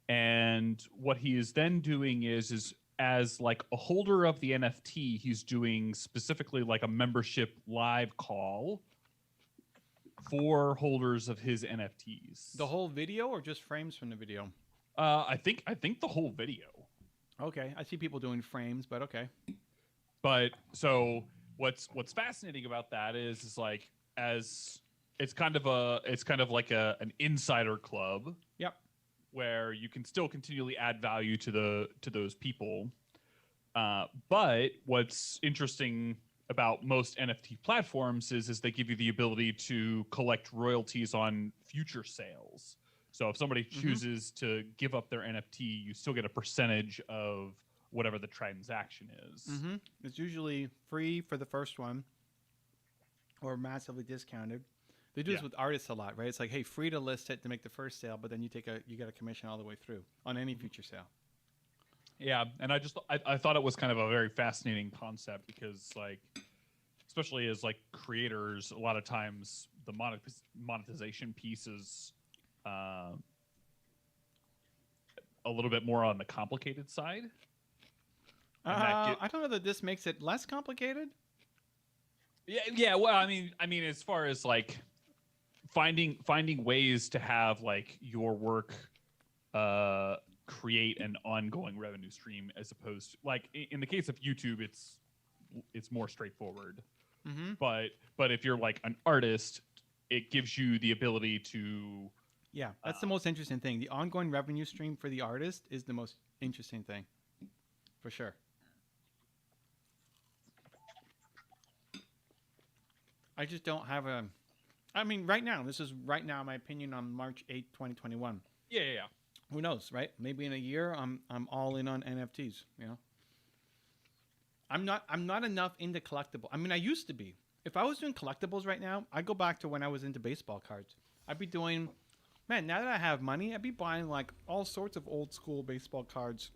And what he is then doing is as like a holder of the NFT, he's doing specifically like a membership live call for holders of his NFTs. The whole video or just frames from the video? I think the whole video. Okay, I see people doing frames, but okay. But so what's fascinating about that is like, as it's kind of like an insider club. Yep. Where you can still continually add value to those people. But what's interesting about most NFT platforms is they give you the ability to collect royalties on future sales. So if somebody chooses to give up their NFT, you still get a percentage of whatever the transaction is. Mm-hmm. It's usually free for the first one or massively discounted. They do this with artists a lot, right? It's like, hey, free to list it to make the first sale, but then you get a commission all the way through on any future sale. Yeah, and I thought it was kind of a very fascinating concept because, like, especially as like creators, a lot of times the monetization piece is a little bit more on the complicated side. I don't know that this makes it less complicated. Yeah. Well, I mean, as far as like finding ways to have like your work create an ongoing revenue stream, as opposed to like in the case of YouTube, it's more straightforward. Mm-hmm. But if you're like an artist, it gives you the ability to. Yeah, that's the most interesting thing. The ongoing revenue stream for the artist is the most interesting thing, for sure. I just don't have a. I mean, right now, this is right now my opinion on March 8th, 2021. Yeah. Who knows, right? Maybe in a year, I'm all in on NFTs. You know, I'm not enough into collectible. I mean, I used to be. If I was doing collectibles right now, I'd go back to when I was into baseball cards. I'd be doing, man. Now that I have money, I'd be buying like all sorts of old school baseball cards.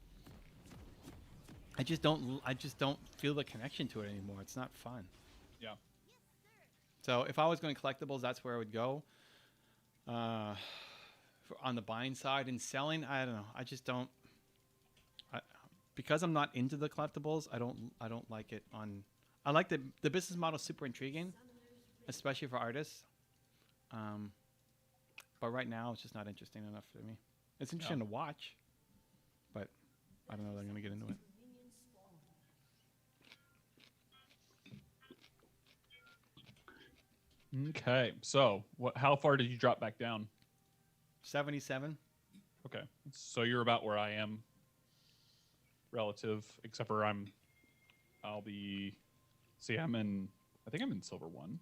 I just don't feel the connection to it anymore. It's not fun. Yeah. So if I was going collectibles, that's where I would go. On the buying side and selling, I don't know. I just don't. Because I'm not into the collectibles, I don't like it on. I like the business model, super intriguing, especially for artists. But right now it's just not interesting enough for me. It's interesting to watch, but I don't know that I'm gonna get into it. Okay, so how far did you drop back down? 77. Okay, so you're about where I am, relative, except for I'll be. See, I think I'm in silver 1.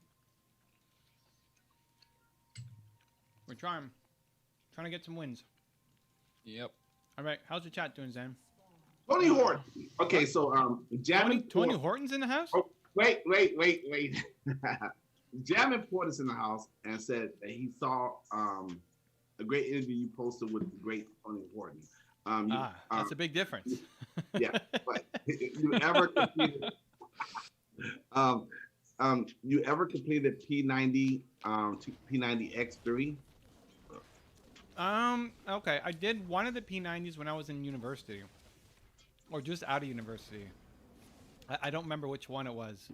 We're trying to get some wins. Yep. All right, how's the chat doing, Zen? Tony Horton. Okay, so Tony Horton's in the house. Oh, wait. Jaminport is in the house and said that he saw a great interview you posted with the great Tony Horton. That's a big difference. Yeah, but you ever completed? You ever completed P90 P90X3? Okay, I did one of the P90s when I was in university, or just out of university. I don't remember which one it was.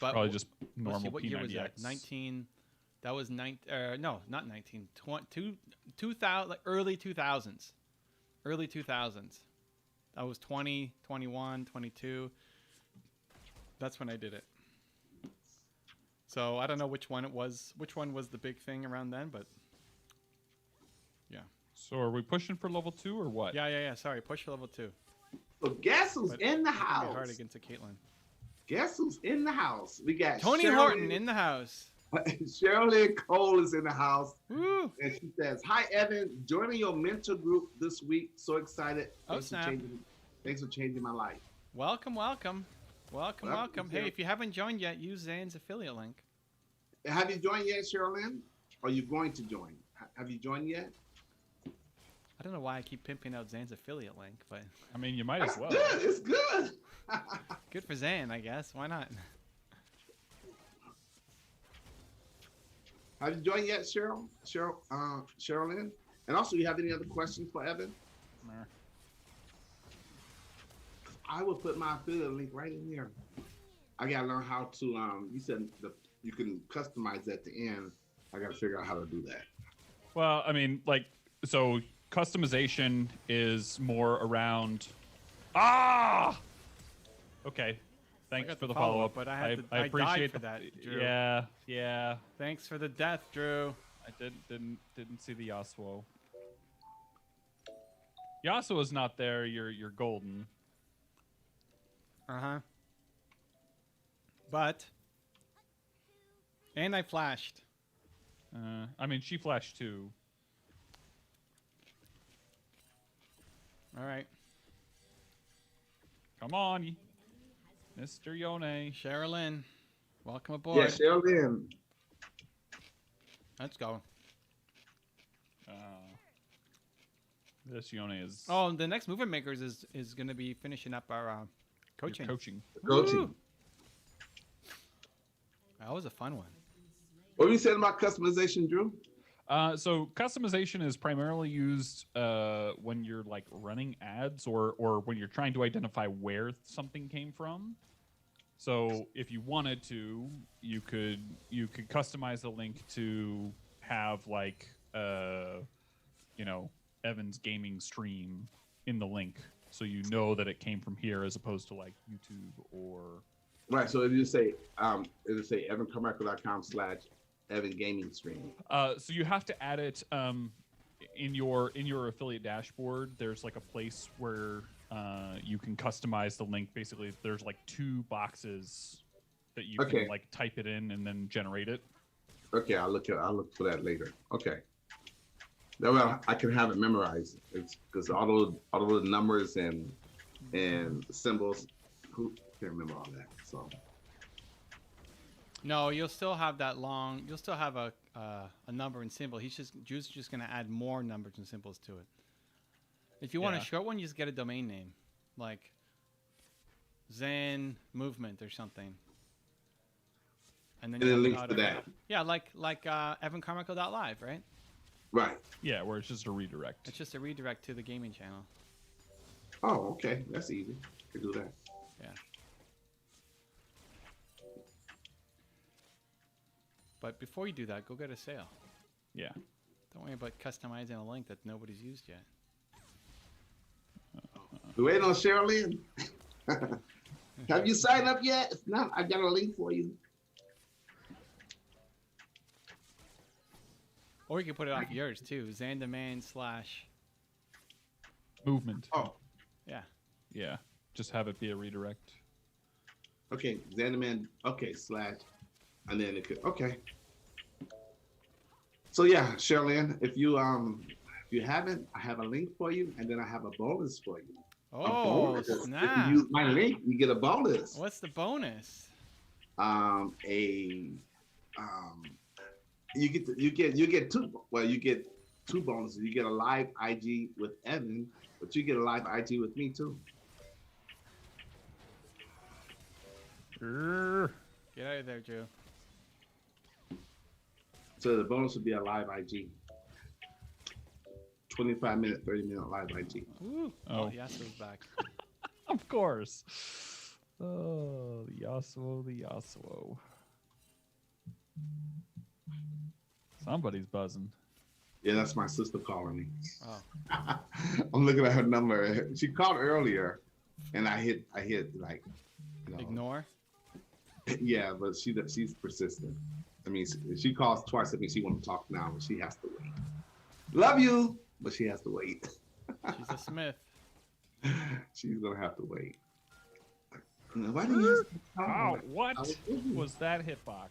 But Probably just let's see, normal what P90X. year was that? 19. That was no, not 19. 2000, like early 2000s. Early 2000s. That was 20, 21, 22. That's when I did it. So I don't know which one it was. Which one was the big thing around then, but yeah. So are we pushing for level 2 or what? Yeah. Sorry, push for level 2. So guess who's But in the it's gonna house? be hard against a Caitlyn. Guess who's in the house? We got Tony Horton in the house. Sherilyn Cole is in the house. Woo! And she says, "Hi, Evan. Joining your mentor group this week. So excited. Oh, snap. Thanks for changing my life." Welcome. Well, Hey, if you haven't joined yet, use Zan's affiliate link. Have you joined yet, Sherilyn? Are you going to join? Have you joined yet? I don't know why I keep pimping out Zan's affiliate link, but I mean, you might as well. Good. It's good. good for Zan, I guess. Why not? Have you joined yet, Sherilyn? And also, you have any other questions for Evan? Nah. I will put my affiliate link right in here. I gotta learn how to. You said you can customize at the end. I gotta figure out how to do that. Well, I mean, so customization is more around. Okay. Thanks got for the the follow-up. but I I died appreciate for that, Drew. Yeah. Thanks for the death, Drew. I didn't see the Yasuo. Yasuo's not there. You're golden. But and I flashed. I mean, she flashed too. All right, Come on, Mr. Yone. Sherilyn, welcome aboard. Yeah, Sherilyn. Let's go. This Yone is. Oh, the next Movement Makers is going to be finishing up our coaching. Coaching. Coaching. That was a fun one. What were you saying about customization, Drew? So customization is primarily used when you're like running ads or when you're trying to identify where something came from. So if you wanted to, you could customize the link to have like Evan's gaming stream in the link, so you know that it came from here as opposed to like YouTube or. Right. So it'll say evancarmichael.com/Evan Gaming Stream. So you have to add it in your affiliate dashboard. There's like a place where you can customize the link. Basically, there's like 2 boxes that you can like type it in and then generate it. Okay, I'll look for that later. Okay. That way I can have it memorized. It's because all the numbers and symbols, who can't remember all that. So. No, you'll still have that long. You'll still have a number and symbol. Drew's just going to add more numbers and symbols to it. If you want a short one, you just get a domain name, like Zen Movement or something. and then And you then have links an to auto. that. Yeah, like evancarmichael.live, right? Right. Yeah, where it's just a redirect. It's just a redirect to the gaming channel. Oh, okay. That's easy. Could do that. Yeah. But before you do that, go get a sale. Yeah. Don't worry about customizing a link that nobody's used yet. We waiting on Sherilyn. Have you signed up yet? If not, I got a link for you. Or you can put it off yours too. Zandaman / Movement. Oh, yeah. Yeah. Just have it be a redirect. okay. Xanderman. Okay. / and then it could. Okay. So yeah, Sherilyn, if you haven't, I have a link for you, and then I have a bonus for you. A Oh, bonus. If snap. you use my link, you get a bonus. What's the bonus? You get two. Well, you get two bonuses. You get a live IG with Evan, but you get a live IG with me too. Get out of there, Drew. So the bonus would be a live IG. 25-minute, 30-minute live IG. Ooh. Oh. Oh, Yasuo's back. Of course. Oh, the Yasuo. Somebody's buzzing. Yeah, that's my sister calling me. Oh. I'm looking at her number. She called earlier, and I hit like, Ignore. Yeah, but she's persistent. I mean, she calls twice. I mean, she wants to talk now, but she has to wait. Love you, but she has to wait. She's a Smith. She's gonna have to wait. Why do you? Oh, what I was thinking. was that hitbox?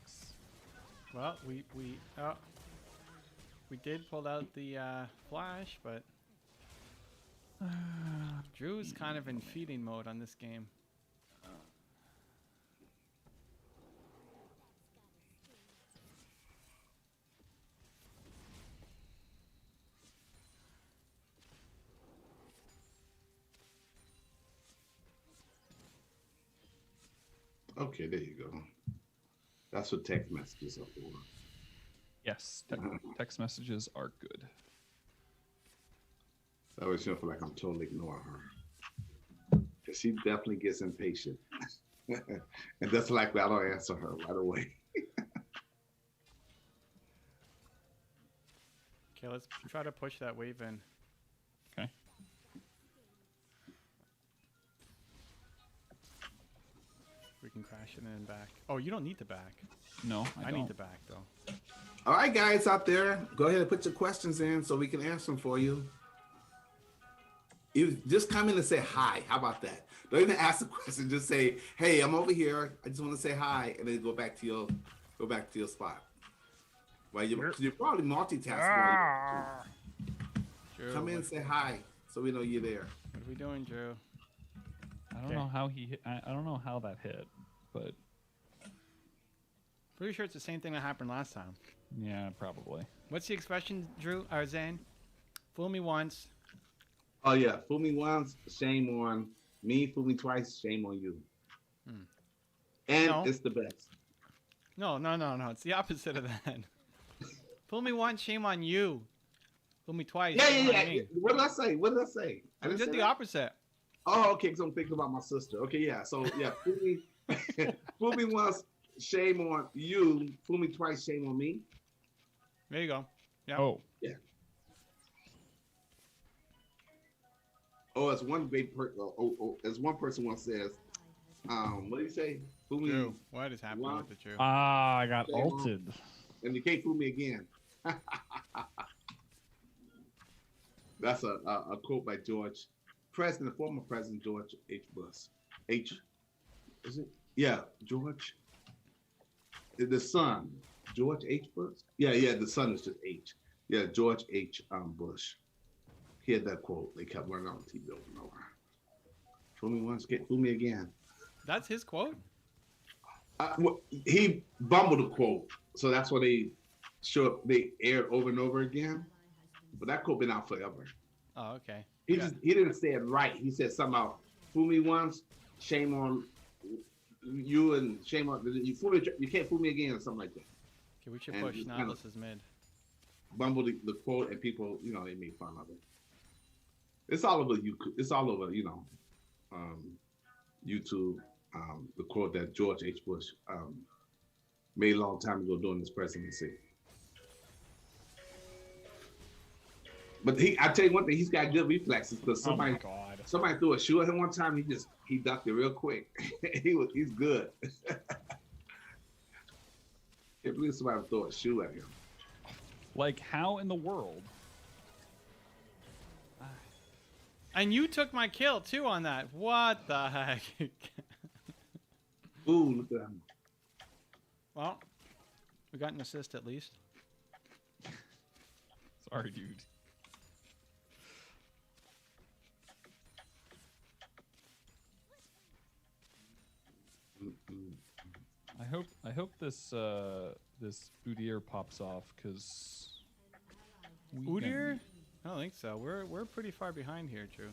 Well, we did pull out the flash, but Drew's kind of in feeding mode on this game. Okay, there you go. That's what text messages are for. Yes, text messages are good. I always feel like I'm totally ignoring her. Because she definitely gets impatient. And that's like I don't answer her right away. Okay, let's try to push that wave in. Okay. We can crash it in and back. Oh, you don't need the back. No, I need don't. the back though. All right, guys out there, go ahead and put your questions in so we can answer them for you. You just come in and say hi. How about that? Don't even ask the question. Just say, "Hey, I'm over here. I just want to say hi," and then go back to your spot. Well, you're probably multitasking. Drew, Come in and say hi, so we know you're there. What are we doing, Drew? I don't Okay. know how he hit. I don't know how that hit, but Pretty sure it's the same thing that happened last time. yeah, probably. What's the expression, Drew or Zane? Fool me once. Oh yeah, fool me once, shame on me. Fool me twice, shame on you. And No. it's the best. No. It's the opposite of that. Fool me once, shame on you. Fool me twice. shame on Yeah. me. What did I say? I We didn't did say the that? opposite. Oh, okay, because I'm thinking about my sister. Okay, yeah. So yeah, fool me once, shame on you. Fool me twice, shame on me. There you go. Yeah. Oh, Oh, as one great person. As one person once says, what do you say? Fool me, Drew, what is happening Wow. with the Drew? I got Shame on- ulted. and you can't fool me again. That's a quote by former President George H. Bush. Is it? Yeah, George. The son, George H. Bush. Yeah. The son is just H. Yeah, George H. Bush. He had that quote. They kept running on TV over and over. Fool me once, fool me again. That's his quote? He bumbled a quote, so that's why they aired over and over again. But that quote been out forever. Oh, okay. He didn't say it right. He said something about fool me once, shame on you and shame on you. You can't fool me again or something like that. Okay, we should And push just Nautilus is mid. bumble the quote, and people, they make fun of it. It's all over you. It's all over, YouTube. The quote that George H. Bush made a long time ago during his presidency. But I tell you one thing, he's got good reflexes because Oh my God. somebody threw a shoe at him one time. He ducked it real quick. He's good. Can't believe somebody would throw a shoe at him. Like, how in the world? And you took my kill too on that. What the heck? Ooh, look at him. Well, we got an assist at least. Sorry, dude. I hope this this Udyr pops off because Udyr? I don't think so. We're pretty far behind here, Drew.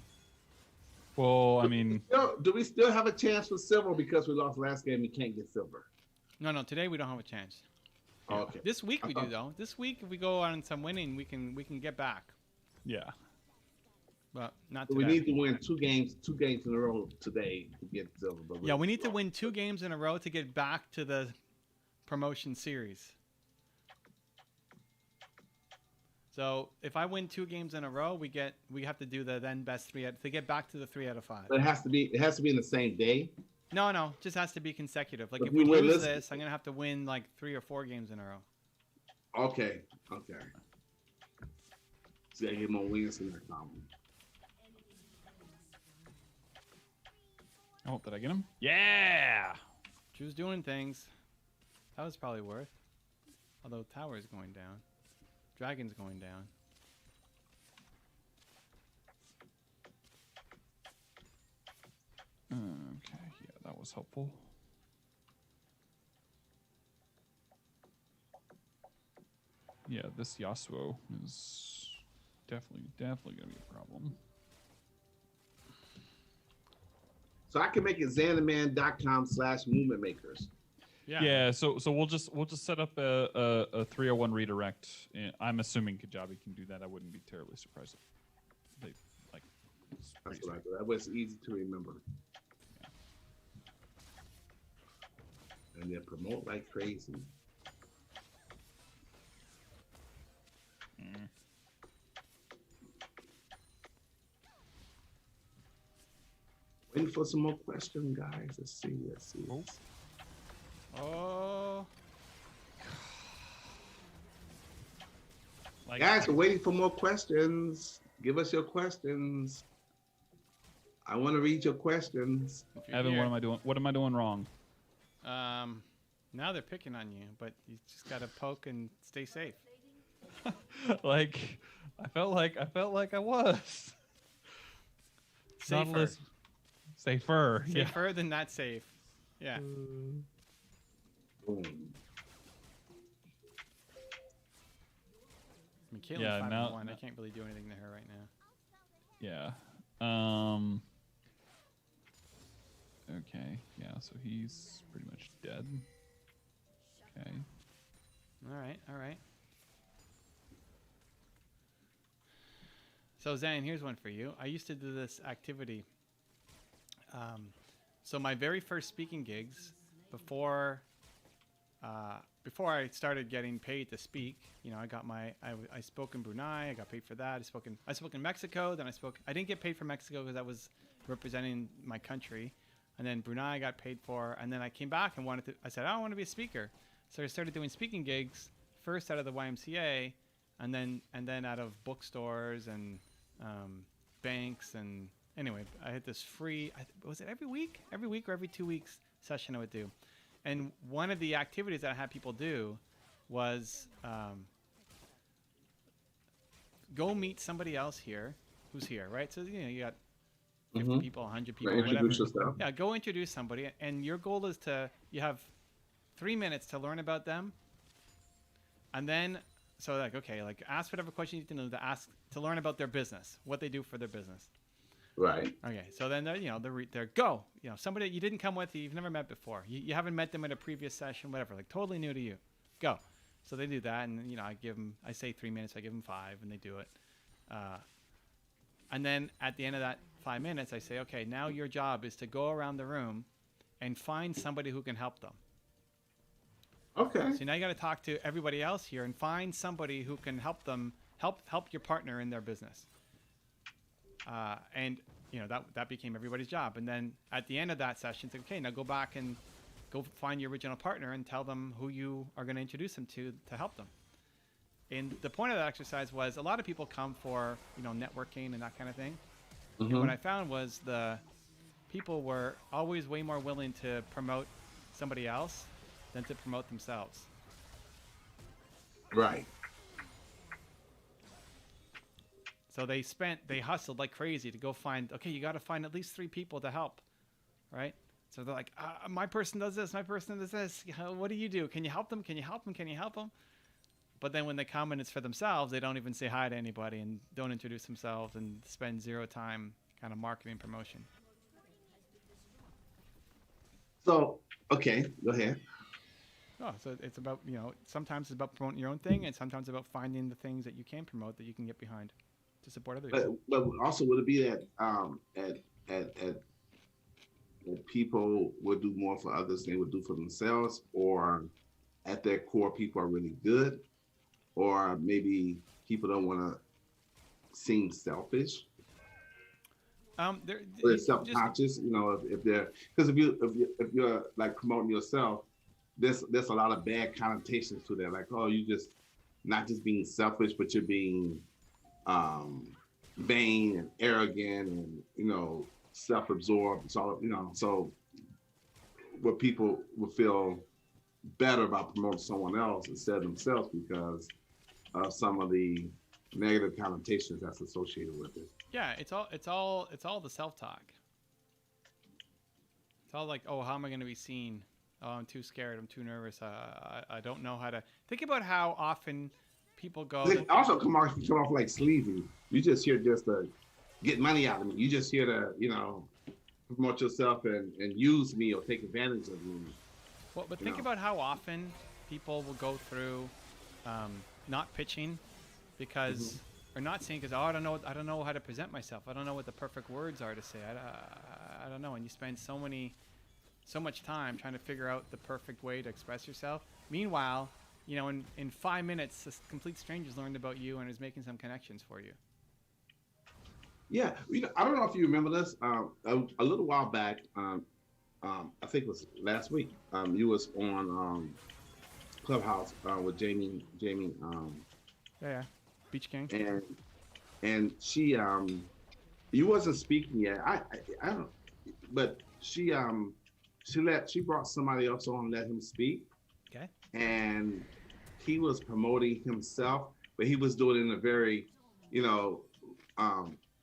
Well, I mean, Do we still have a chance for silver because we lost last game? We can't get silver. No, today we don't have a chance. Oh, okay. This week we do though. This week if we go on some winning, we can get back. yeah. But not So today. we need to win two games in a row today to get silver. But Yeah, we need to win 2 games in a row to get back to the promotion series. So if I win 2 games in a row, we have to do the then best 3 to get back to the 3 out of 5. But it has to be in the same day. No, just has to be consecutive. Like But if we we win lose this- this, I'm gonna have to win like 3 or 4 games in a row. Okay. So I get more wins in that column. Oh, did I get him? Yeah. Drew's doing things. That was probably worth. Although tower's going down. Dragon's going down. Okay, yeah, that was helpful. Yeah, this Yasuo is definitely gonna be a problem. So I can make it xanaman.com/movement makers. Yeah, so we'll just set up a 301 redirect. I'm assuming Kajabi can do that. I wouldn't be terribly surprised if they like. It's That's pretty what I do. That was easy to remember. And then promote like crazy. Mm. Waiting for some more questions, guys. Let's see. Oh. Oh. Like, Guys, we're waiting for more questions. Give us your questions. I want to read your questions. If you're Evan, here. what am I doing? What am I doing wrong? Now they're picking on you, but you just gotta poke and stay safe. Like, I felt like I was. Safer. Nautilus- Safer. Yeah. Safer than not safe. Yeah. Boom. I mean, Caitlin's Yeah, 5-1. now- I can't really do anything to her right now. Yeah. Okay. Yeah. So he's pretty much dead. Okay. All right. So Zan, here's one for you. I used to do this activity. So my very first speaking gigs, before I started getting paid to speak, I got I spoke in Brunei. I got paid for that. I spoke in Mexico. Then I didn't get paid for Mexico because I was representing my country. And then Brunei I got paid for. And then I came back and I said, I want to be a speaker. So I started doing speaking gigs, first out of the YMCA, and then out of bookstores and banks. And anyway, I had this free, was it every week or every 2 weeks session I would do. And one of the activities that I had people do was go meet somebody else who's here, right? So, you got 50 people, 100 people, whatever. Introduce yourself. Yeah, go introduce somebody. And your goal is you have 3 minutes to learn about them. And then, ask whatever question you need to know to learn about their business, what they do for their business. Right. Okay, so then they're go. Somebody you didn't come with, you've never met before. You haven't met them at a previous session, whatever. Like totally new to you. Go. So they do that, and I say 3 minutes, I give them 5, and they do it. And then at the end of that 5 minutes, I say, okay, now your job is to go around the room and find somebody who can help them. Okay. So now you got to talk to everybody else here and find somebody who can help them help your partner in their business. And that became everybody's job. And then at the end of that session, it's like, okay, now go back and go find your original partner and tell them who you are going to introduce them to help them. And the point of that exercise was a lot of people come for networking and that kind of thing. And what I found was the people were always way more willing to promote somebody else than to promote themselves. Right. So they hustled like crazy to go find, okay, you got to find at least 3 people to help, right? So they're like, my person does this, my person does this. What do you do? Can you help them? Can you help them? Can you help them? But then when they come and it's for themselves, they don't even say hi to anybody and don't introduce themselves and spend 0 time kind of marketing promotion. So, okay, go ahead. Oh, so it's about, sometimes it's about promoting your own thing and sometimes about finding the things that you can promote that you can get behind to support others. But also, would it be that that people would do more for others than they would do for themselves, or at their core, people are really good, or maybe people don't want to seem selfish? They're self-conscious, if they're, because if you're like promoting yourself, there's a lot of bad connotations to that. Like, oh, you just not just being selfish, but you're being vain and arrogant and self-absorbed. So so where people will feel better about promoting someone else instead of themselves because of some of the negative connotations that's associated with it. Yeah, it's all the self-talk. It's all like, oh, how am I going to be seen? Oh, I'm too scared. I'm too nervous. I don't know how to. Think about how often people go. They also come off like sleazy. You just here just to get money out of me. You just here to promote yourself and use me or take advantage of me. Well, but think about how often people will go through not pitching because or not saying because I don't know how to present myself. I don't know what the perfect words are to say. I don't know. And you spend so much time trying to figure out the perfect way to express yourself. Meanwhile, in 5 minutes, a complete stranger's learned about you and is making some connections for you. Yeah, I don't know if you remember this. A little while back, I think it was last week. You was on Clubhouse with Jamie. Yeah, Beach King. And she, you wasn't speaking yet. I don't, but she brought somebody else on and let him speak. Okay. And he was promoting himself, but he was doing it in a very,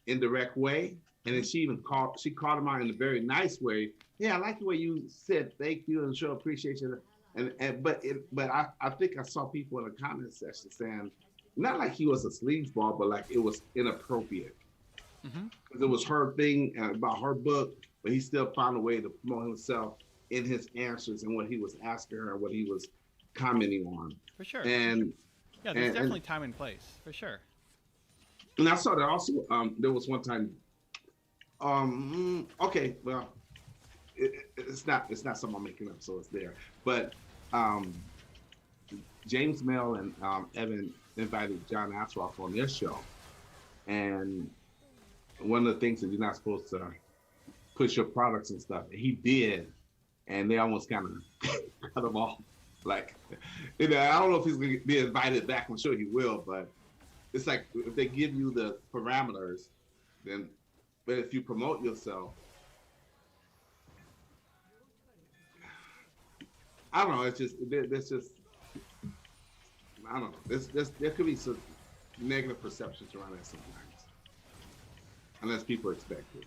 indirect way. And then she called him out in a very nice way. Yeah, I like the way you said thank you and show appreciation. But I think I saw people in the comment section saying, not like he was a sleazeball, but like it was inappropriate. Because it was her thing about her book, but he still found a way to promote himself in his answers and what he was asking her and what he was commenting on. For sure. And yeah, there's definitely time and place, for sure. And I saw that also. There was one time. Okay, well, it's not something I'm making up, so it's there. But James Mel and Evan invited John Asroff on their show, and one of the things that you're not supposed to push your products and stuff, he did, and they almost kind of cut him off. Like, I don't know if he's gonna be invited back. I'm sure he will, but it's like if they give you the parameters, then. But if you promote yourself, I don't know. It's just there's just I don't know. There could be some negative perceptions around that sometimes, unless people expect it.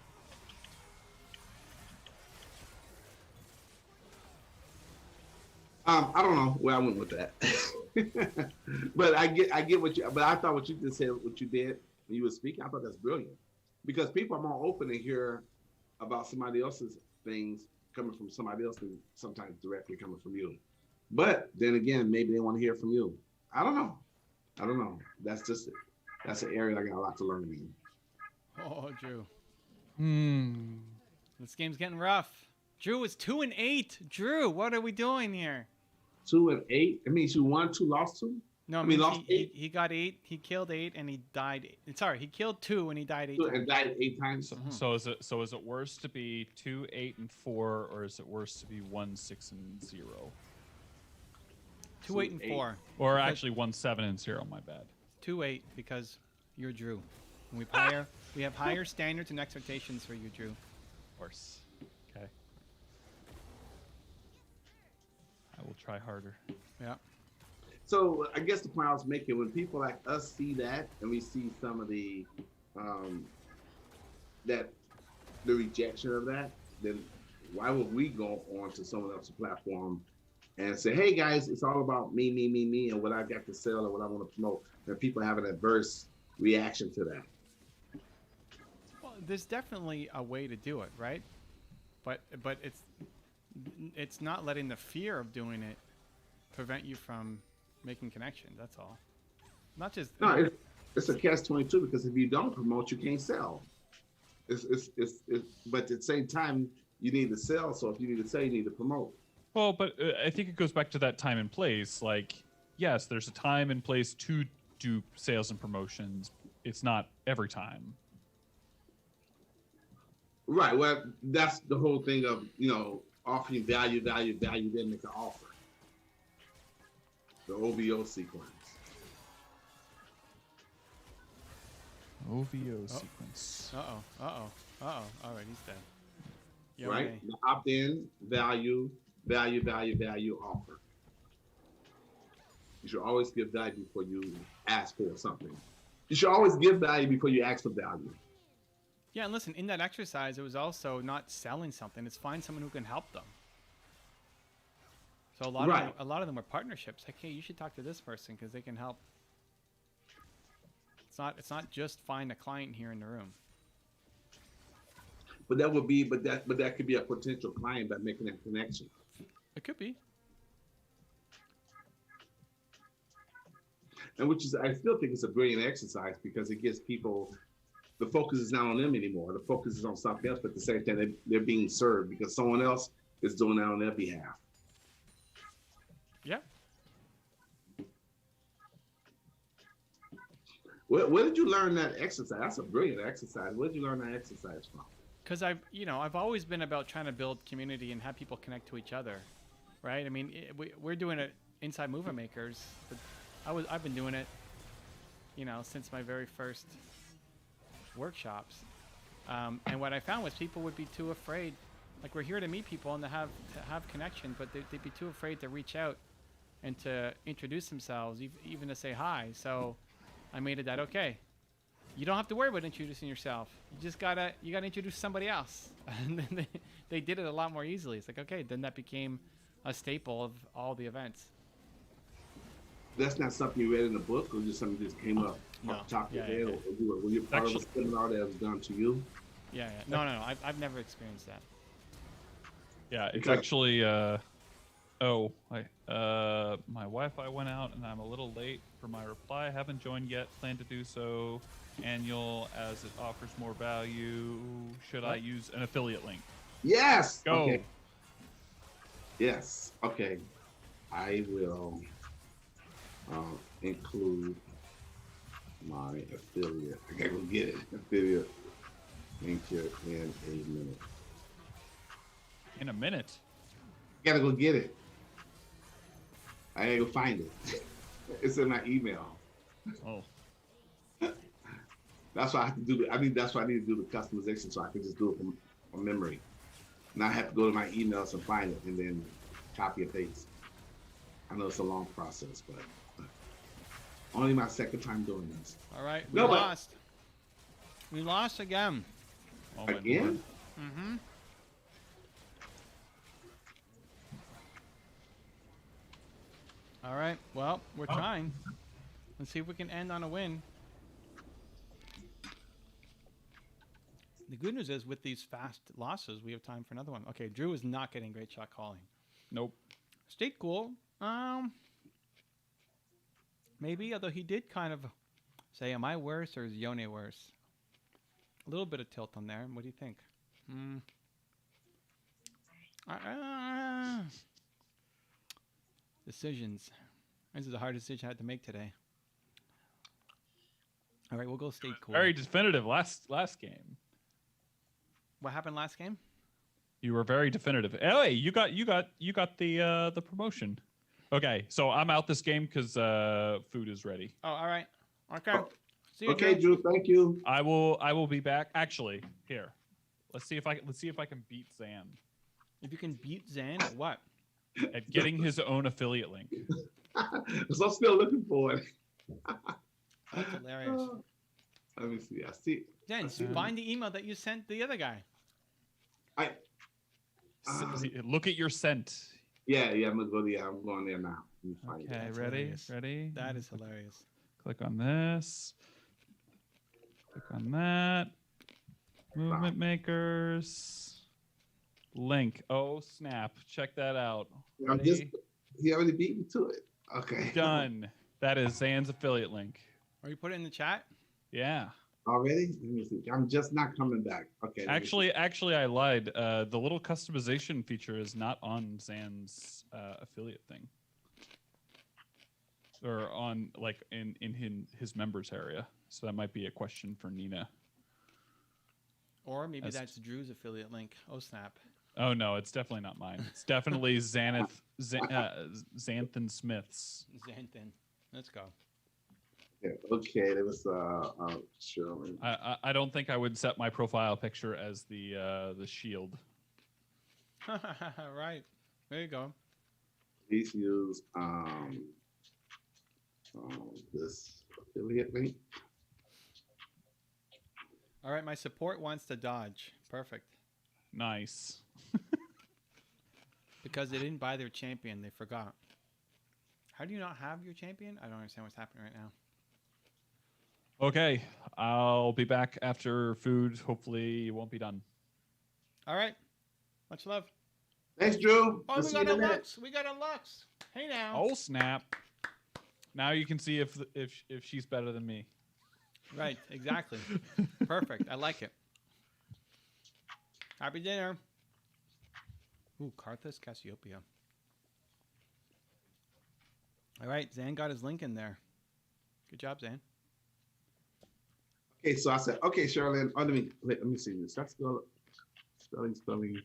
I don't know where I went with that, but I get what you. But I thought what you just said, what you did when you were speaking, I thought that's brilliant. because people are more open to hear about somebody else's things coming from somebody else than sometimes directly coming from you. But then again, maybe they want to hear from you. I don't know. I don't know. That's an area I got a lot to learn in. Oh, Drew. Hmm. This game's getting rough. Drew is 2-8. Drew, what are we doing here? 2-8. It means you won 2, lost 2. No, I mean, means lost 8. he got 8. He killed 8 and he died. Sorry, he killed 2 and he died 8 2 times. and died 8 times. So is it worse to be 2, 8, and 4, or is it worse to be 1, 6, and 0? 2, 8, and 4. Or actually 1, 7, and 0. My bad. 2, 8 because you're Drew. And we have higher standards and expectations for you, Drew. Of course. Okay. I will try harder. Yeah. So I guess the point I was making, when people like us see that, and we see some of the the rejection of that, then why would we go on to someone else's platform and say, hey guys, it's all about me, me, me, me, and what I got to sell and what I want to promote, and people have an adverse reaction to that? Well, there's definitely a way to do it, right? But it's not letting the fear of doing it prevent you from making connections. That's all. Not just No, it's a catch-22, because if you don't promote, you can't sell. But at the same time, you need to sell. So if you need to sell, you need to promote. Well, but I think it goes back to that time and place. Like, yes, there's a time and place to do sales and promotions. It's not every time. Right. Well, that's the whole thing of, offering value, then make an offer. The OVO sequence. OVO sequence. All right, he's dead. Yo, Right? hey. The opt-in, value, offer. You should always give value before you ask for something. You should always give value before you ask for value. Yeah, and listen, in that exercise, it was also not selling something. It's find someone who can help them. So a lot of them were partnerships. Like, hey, you should talk to this person because they can help. It's not just find a client here in the room. But that could be a potential client by making that connection. It could be. And I still think it's a brilliant exercise, because it gives people, the focus is not on them anymore. The focus is on something else, but at the same time, they're being served because someone else is doing that on their behalf. Yeah. Where did you learn that exercise? That's a brilliant exercise. Where did you learn that exercise from? Because I've always been about trying to build community and have people connect to each other, right? I mean, we're doing it inside Movement Makers. But I've been doing it, since my very first workshops. And what I found was people would be too afraid. Like, we're here to meet people and to have connection, but they'd be too afraid to reach out and to introduce themselves, even to say hi. So I made it that, okay, you don't have to worry about introducing yourself. You gotta introduce somebody else. And then they did it a lot more easily. It's like, okay, then that became a staple of all the events. That's not something you read in the book, or just something that just came up off the top of your head, or were you part of a seminar that was done to you? Yeah. No. I've never experienced that. Yeah, it's actually. My Wi-Fi went out, and I'm a little late for my reply. I haven't joined yet. Plan to do so. Annual, as it offers more value. Should I use an affiliate link? Yes. Go. Okay. Yes. Okay. I will include my affiliate. I gotta go get it. Affiliate link here in a minute. In a minute. I gotta go get it. I gotta go find it. It's in my email. Oh. That's why I have to do. That's why I need to do the customization, so I can just do it from memory. Now I have to go to my emails and find it, and then copy and paste. I know it's a long process, but only my second time doing this. All right, we lost. We lost again. Oh, my Again? Lord. Mm-hmm. All right. Well, we're trying. Let's see if we can end on a win. The good news is with these fast losses, we have time for another one. Okay, Drew is not getting great shot calling. Nope. Stayed cool. Maybe, although he did kind of say, am I worse or is Yone worse? A little bit of tilt on there. What do you think? Decisions. This is a hard decision I had to make today. All right, we'll go stay cool. Very definitive last game. What happened last game? You were very definitive. Oh, hey, you got the promotion. Okay, so I'm out this game because food is ready. Oh, all right. Okay. Oh, See you, okay, Drew. Thank you. I will be back. Actually, here. Let's see if I can beat Zan If you can beat Zan at what? at getting his own affiliate link. So I'm still looking for it. That's hilarious. Let me see. I see. Zan, find the email that you sent the other guy. Look at your sent. Yeah. I'm gonna go. Yeah, I'm going there now. Let me find Okay, it. ready? That is hilarious. Click on this. Click on that. Movement makers. Link. Oh snap! Check that out. He already beat me to it. Okay. Done. That is Zan's affiliate link. Or you put it in the chat? Yeah. Already? Let me see. I'm just not coming back. Okay. Actually, I lied. The little customization feature is not on Zan's affiliate thing, or on like in his members area. So that might be a question for Nina. Or maybe that's Drew's affiliate link. Oh, snap. Oh no, it's definitely not mine. It's definitely Xanthan Smith's. Xanthan. Let's go. Okay, there was Shirley. I don't think I would set my profile picture as the shield. Right. There you go. Please use this affiliate link. All right, my support wants to dodge. Perfect. Nice. Because they didn't buy their champion, they forgot. How do you not have your champion? I don't understand what's happening right now. Okay, I'll be back after food. Hopefully, it won't be done. All right. Much love. Thanks, Drew. Oh, we got a Lux. We got a Lux. Hey now. Oh snap! Now you can see if she's better than me. Right. Exactly. Perfect. I like it. Happy dinner. Ooh, Karthus Cassiopeia. All right, Zan got his link in there. Good job, Zan. Okay, so I said, okay, Sherilyn. Oh, let me see this. That's spelling.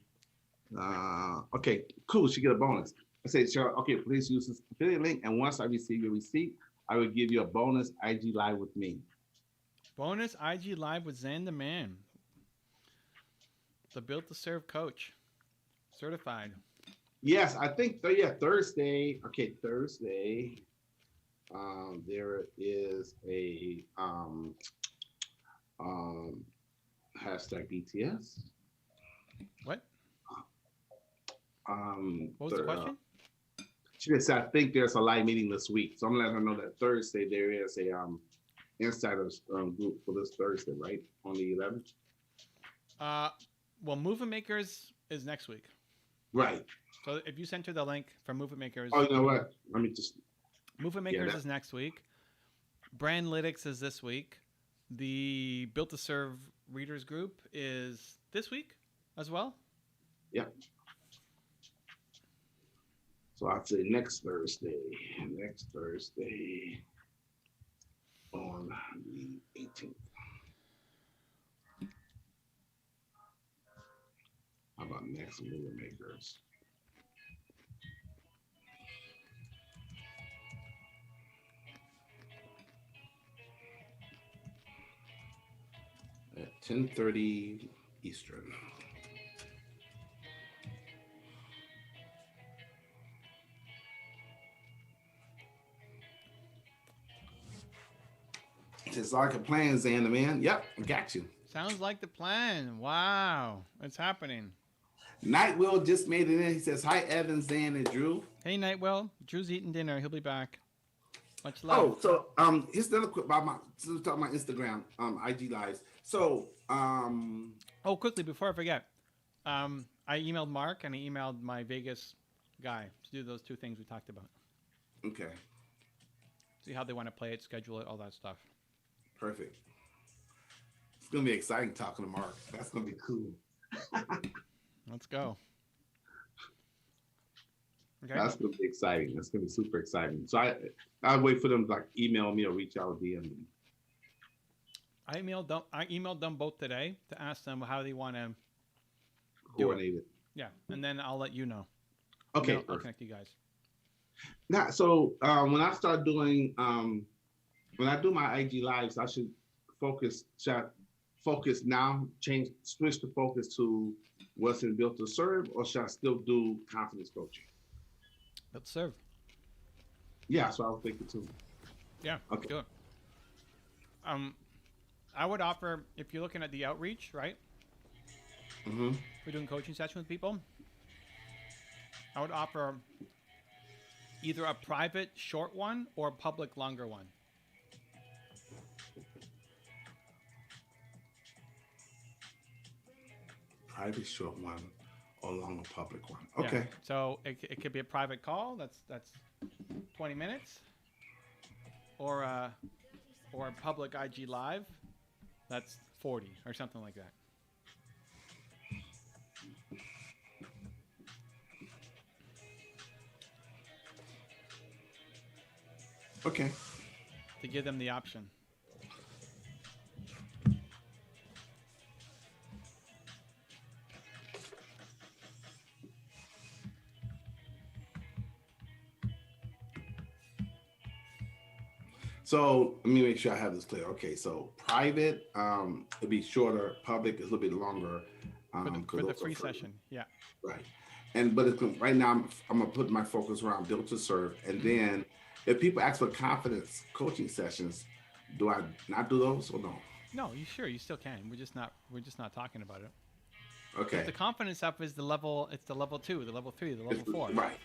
Okay, cool. She get a bonus. I said, Cheryl, okay, please use this affiliate link, and once I receive your receipt, I will give you a bonus IG live with me. Bonus IG live with Zan the Man, the Built to Serve coach, certified. Yes, I think Thursday. Okay, Thursday. There is a hashtag BTS. What? What was the question? She just said, I think there's a live meeting this week, so I'm letting her know that Thursday there is a insiders group for this Thursday, right, on the 11th. Well, Movement Makers is next week. Right. So if you sent her the link for Movement Makers. Oh, you know what? Let me just. Movement Makers is next week. Brandlytics is this week. The Built to Serve Readers Group is this week as well. Yeah. So I'd say next Thursday on the 18th. How about next Movement Makers? At 10:30 Eastern. Just like a plan, Zan the Man. Yep, I got you. Sounds like the plan. Wow. It's happening. Nightwill just made it in. He says, hi, Evan, Zan, and Drew. Hey, Nightwill. Drew's eating dinner. He'll be back. Much love. Oh, so here's another quick about talking about Instagram, IG lives. So, Oh, quickly before I forget, I emailed Mark and I emailed my Vegas guy to do those two things we talked about. okay, See how they want to play it, schedule it, all that stuff. perfect. It's gonna be exciting talking to Mark. That's gonna be cool. Let's go. Okay. That's gonna be exciting. That's gonna be super exciting. So I wait for them to like email me or reach out or DM me. I emailed them both today to ask them how they want to do it. Coordinate it. Yeah, and then I'll let you know. Okay, I'll perfect. connect you guys. Now, so when I start doing when I do my IG lives, I should focus. Should I focus now? Switch the focus to what's in built to serve, or should I still do confidence coaching? Let's serve. Yeah, that's what I was thinking too. Yeah, Okay. do it. I would offer, if you're looking at the outreach, right? Mm-hmm. If we're doing coaching sessions with people, I would offer either a private short one or a public longer one. Private short one or longer public one. Yeah. Okay. So it could be a private call. That's 20 minutes, or a public IG live. That's 40 or something like that. Okay. To give them the option. So let me make sure I have this clear. Okay, so private, it'll be shorter. Public is a little bit longer. For the free session, yeah. Right. And but it's, right now I'm gonna put my focus around built to serve, and then if people ask for confidence coaching sessions, do I not do those or no? No, you sure you still can. We're just not talking about it. Okay. The confidence up is the level. It's the level 2, the level 3, the level 4. Right.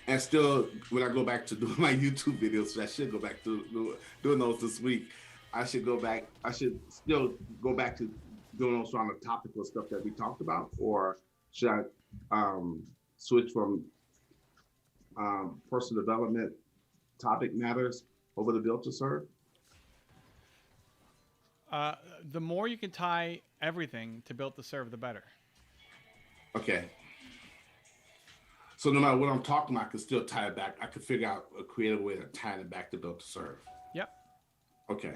And still, when I go back to doing my YouTube videos, I should go back to doing those this week. I should go back. I should still go back to doing those on the topical stuff that we talked about, or should I switch from personal development topic matters over the built to serve? The more you can tie everything to built to serve, the better. Okay. So no matter what I'm talking about, I can still tie it back. I could figure out a creative way to tie it back to built to serve. Yep. Okay.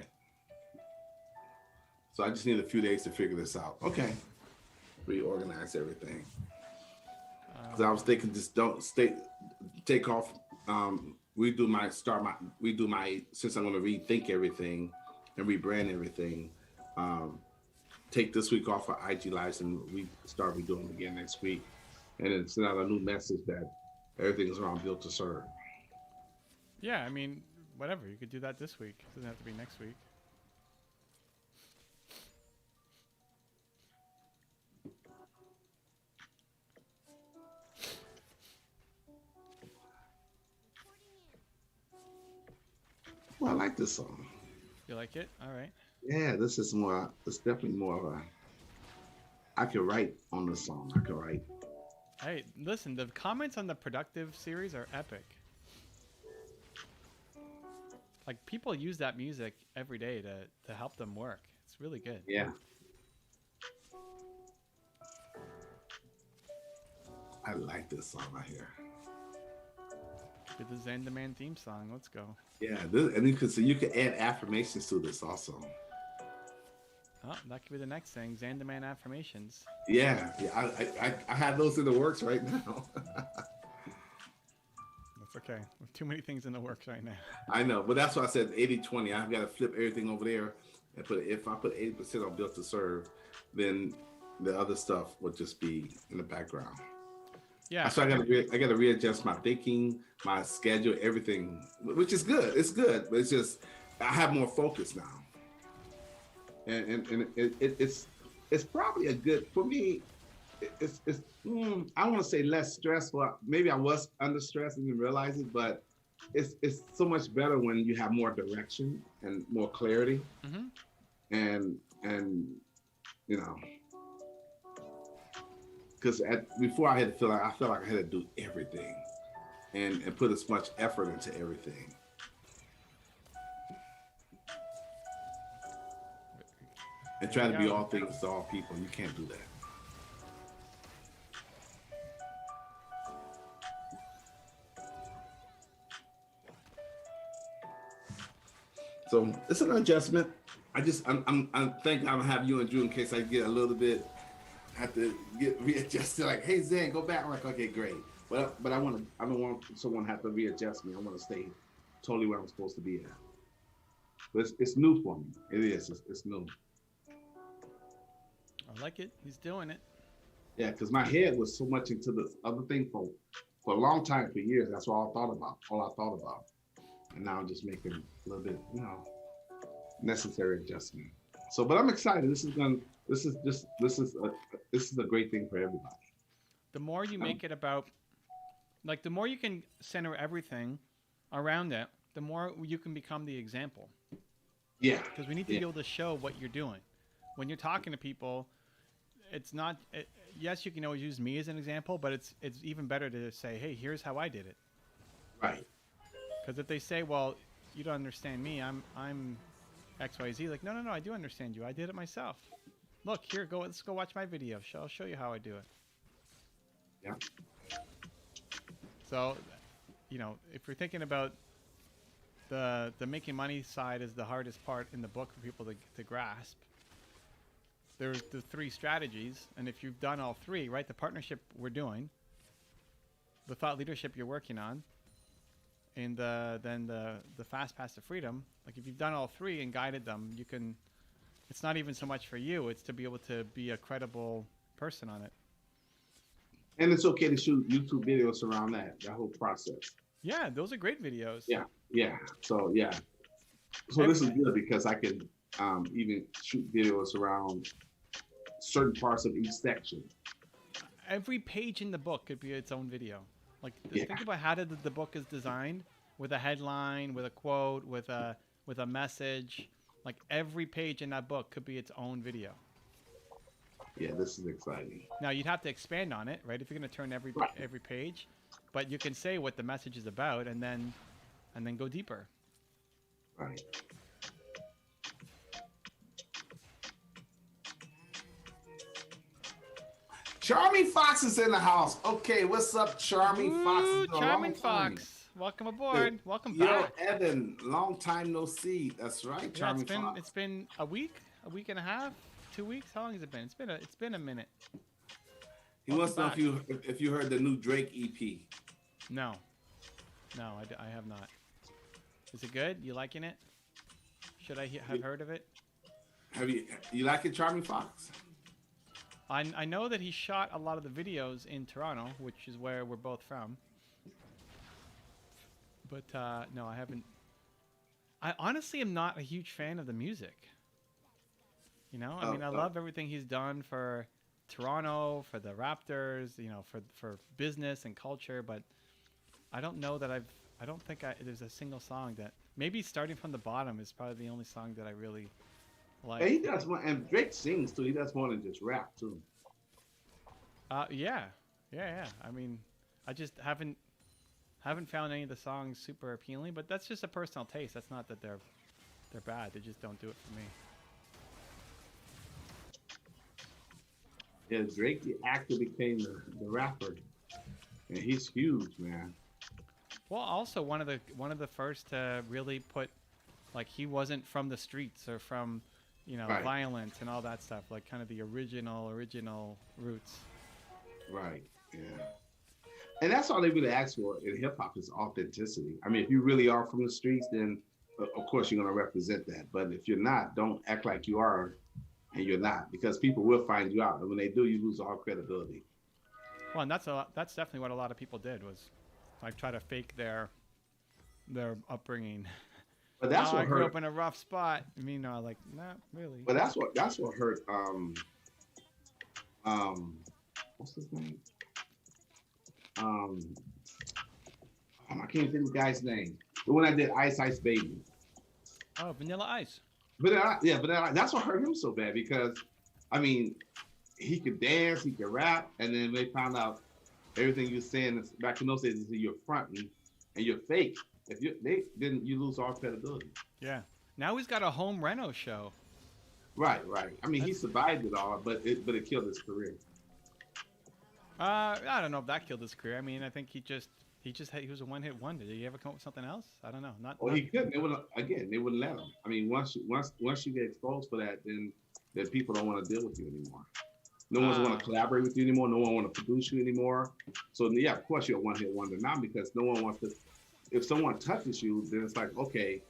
So I just need a few days to figure this out. Okay. Reorganize everything. Because I was thinking, just don't take off. Since I'm going to rethink everything and rebrand everything. Take this week off for IG Lives and start redoing them again next week. And then send out a new message that everything is around built to serve. Yeah, I mean, whatever. You could do that this week. It doesn't have to be next week. Well, I like this song. You like it? All right. Yeah, it's definitely more of a, I could write on this song. I could write. Hey, listen, the comments on the Productive series are epic. Like, people use that music every day to help them work. It's really good. Yeah. I like this song right here. Get the Zen Demand theme song. Let's go. Yeah, and you can add affirmations to this also. Oh, that could be the next thing. Zen Demand affirmations. Yeah, I have those in the works right now. That's okay. With too many things in the works right now. I know, but that's why I said 80-20. I've got to flip everything over there and if I put 80% on built to serve, then the other stuff would just be in the background. Yeah. So I got to readjust my thinking, my schedule, everything, which is good. It's good, but it's just I have more focus now, and it's probably a good for me. I want to say less stressful. Maybe I was under stress and didn't realize it, but it's so much better when you have more direction and more clarity, Mm-hmm. and you know, because before I felt like I had to do everything and put as much effort into everything. And try to be all things to all people. You can't do that. So it's an adjustment. I think I'm gonna have you and Drew in case I get a little bit, have to get readjusted. Like, hey Zen, go back. I'm like, okay, great. But I don't want someone to have to readjust me. I want to stay totally where I'm supposed to be at. But it's new for me. It is. It's new. I like it. He's doing it. Yeah, because my head was so much into the other thing for a long time, for years. That's all I thought about. And now I'm just making a little bit, necessary adjustment. So, but I'm excited. This is a great thing for everybody. The more you make it about, like, the more you can center everything around it, the more you can become the example. Yeah. Because we need to be able to show what you're doing. When you're talking to people, it's not. Yes, you can always use me as an example, but it's even better to say, hey, here's how I did it. Right. Because if they say, well, you don't understand me, I'm XYZ, like, no, I do understand you. I did it myself. Look, here, let's go watch my video. I'll show you how I do it. Yeah. So, if you're thinking about the making money side is the hardest part in the book for people to grasp. There's the 3 strategies, and if you've done all 3, right, the partnership we're doing, the thought leadership you're working on, and then the fast path to freedom, like if you've done all 3 and guided them, you can. It's not even so much for you; it's to be able to be a credible person on it. And it's okay to shoot YouTube videos around that whole process. Yeah, those are great videos. Yeah. So yeah. So this is good because I can even shoot videos around certain parts of each section. Every page in the book could be its own video. Like, think about how the book is designed, with a headline, with a quote, with a message. Like, every page in that book could be its own video. Yeah, this is exciting. Now, you'd have to expand on it, right? If you're going to turn every page, but you can say what the message is about, and then go deeper. Right. Charming Fox is in the house. Okay, what's up, Charming Fox? Charming Fox. Welcome aboard. Welcome back. Evan, long time no see. That's right, Charming Fox. It's been a week and a half, 2 weeks. How long has it been? It's been a minute. He wants to know if you heard the new Drake EP. No, I have not. Is it good? You liking it? Should I have heard of it? Have you like it, Charming Fox? I know that he shot a lot of the videos in Toronto, which is where we're both from. But no, I haven't. I honestly am not a huge fan of the music. I mean, I love everything he's done for Toronto, for the Raptors, for business and culture, but I don't know that I don't think there's a single song that, maybe Starting from the Bottom is probably the only song that I really like. Yeah, he does more, and Drake sings too. He does more than just rap too. Yeah. I mean, I just haven't found any of the songs super appealing, but that's just a personal taste. That's not that they're bad. They just don't do it for me. Yeah, Drake, the actor, became the rapper, and he's huge, man. Well, also one of the first to really put, like, he wasn't from the streets or from, Right. violence and all that stuff. Like, kind of the original roots. Right. Yeah. And that's all they really ask for in hip hop is authenticity. I mean, if you really are from the streets, then of course you're going to represent that. But if you're not, don't act like you are, and you're not, because people will find you out. And when they do, you lose all credibility. Well, and that's definitely what a lot of people did, was like try to fake their upbringing. But that's what I grew up in a rough spot. I mean, like, not really. But that's what hurt. What's his name? I can't think of the guy's name. The one that did Ice Ice Baby. Oh, Vanilla Ice. But that's what hurt him so bad because, I mean, he could dance, he could rap, and then they found out everything you're saying is, back in those days is you're fronting and you're fake. If then you lose all credibility. Yeah. Now he's got a home reno show. Right. I mean, he survived it all, but it killed his career. I don't know if that killed his career. I mean, I think he was a one-hit wonder. Did he ever come up with something else? I don't know. He couldn't. They wouldn't let him. I mean, once you get exposed for that, then people don't want to deal with you anymore. No one's want to collaborate with you anymore. No one want to produce you anymore. So yeah, of course you're a one-hit wonder now because no one wants to. If someone touches you, then it's like, okay,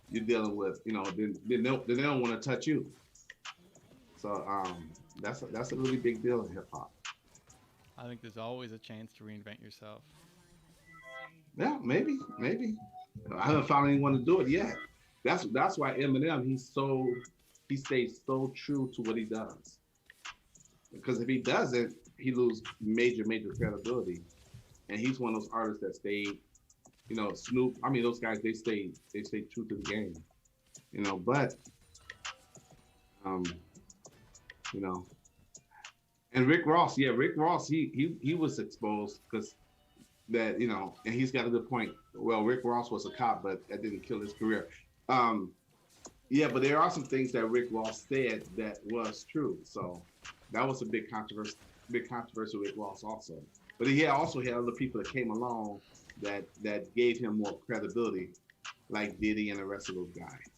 you're dealing with, then they don't want to touch you. So that's a really big deal in hip hop. I think there's always a chance to reinvent yourself. Yeah, maybe. I haven't found anyone to do it yet. That's why Eminem, he stays so true to what he does. Because if he doesn't, he loses major credibility. And he's one of those artists that stayed, Snoop. I mean, those guys they stay true to the game. But and Rick Ross, he was exposed because that, and he's got a good point. Well, Rick Ross was a cop, but that didn't kill his career. But there are some things that Rick Ross said that was true. So that was a big controversy with Rick Ross also. But he also had other people that came along that gave him more credibility, like Diddy and the rest of those guys.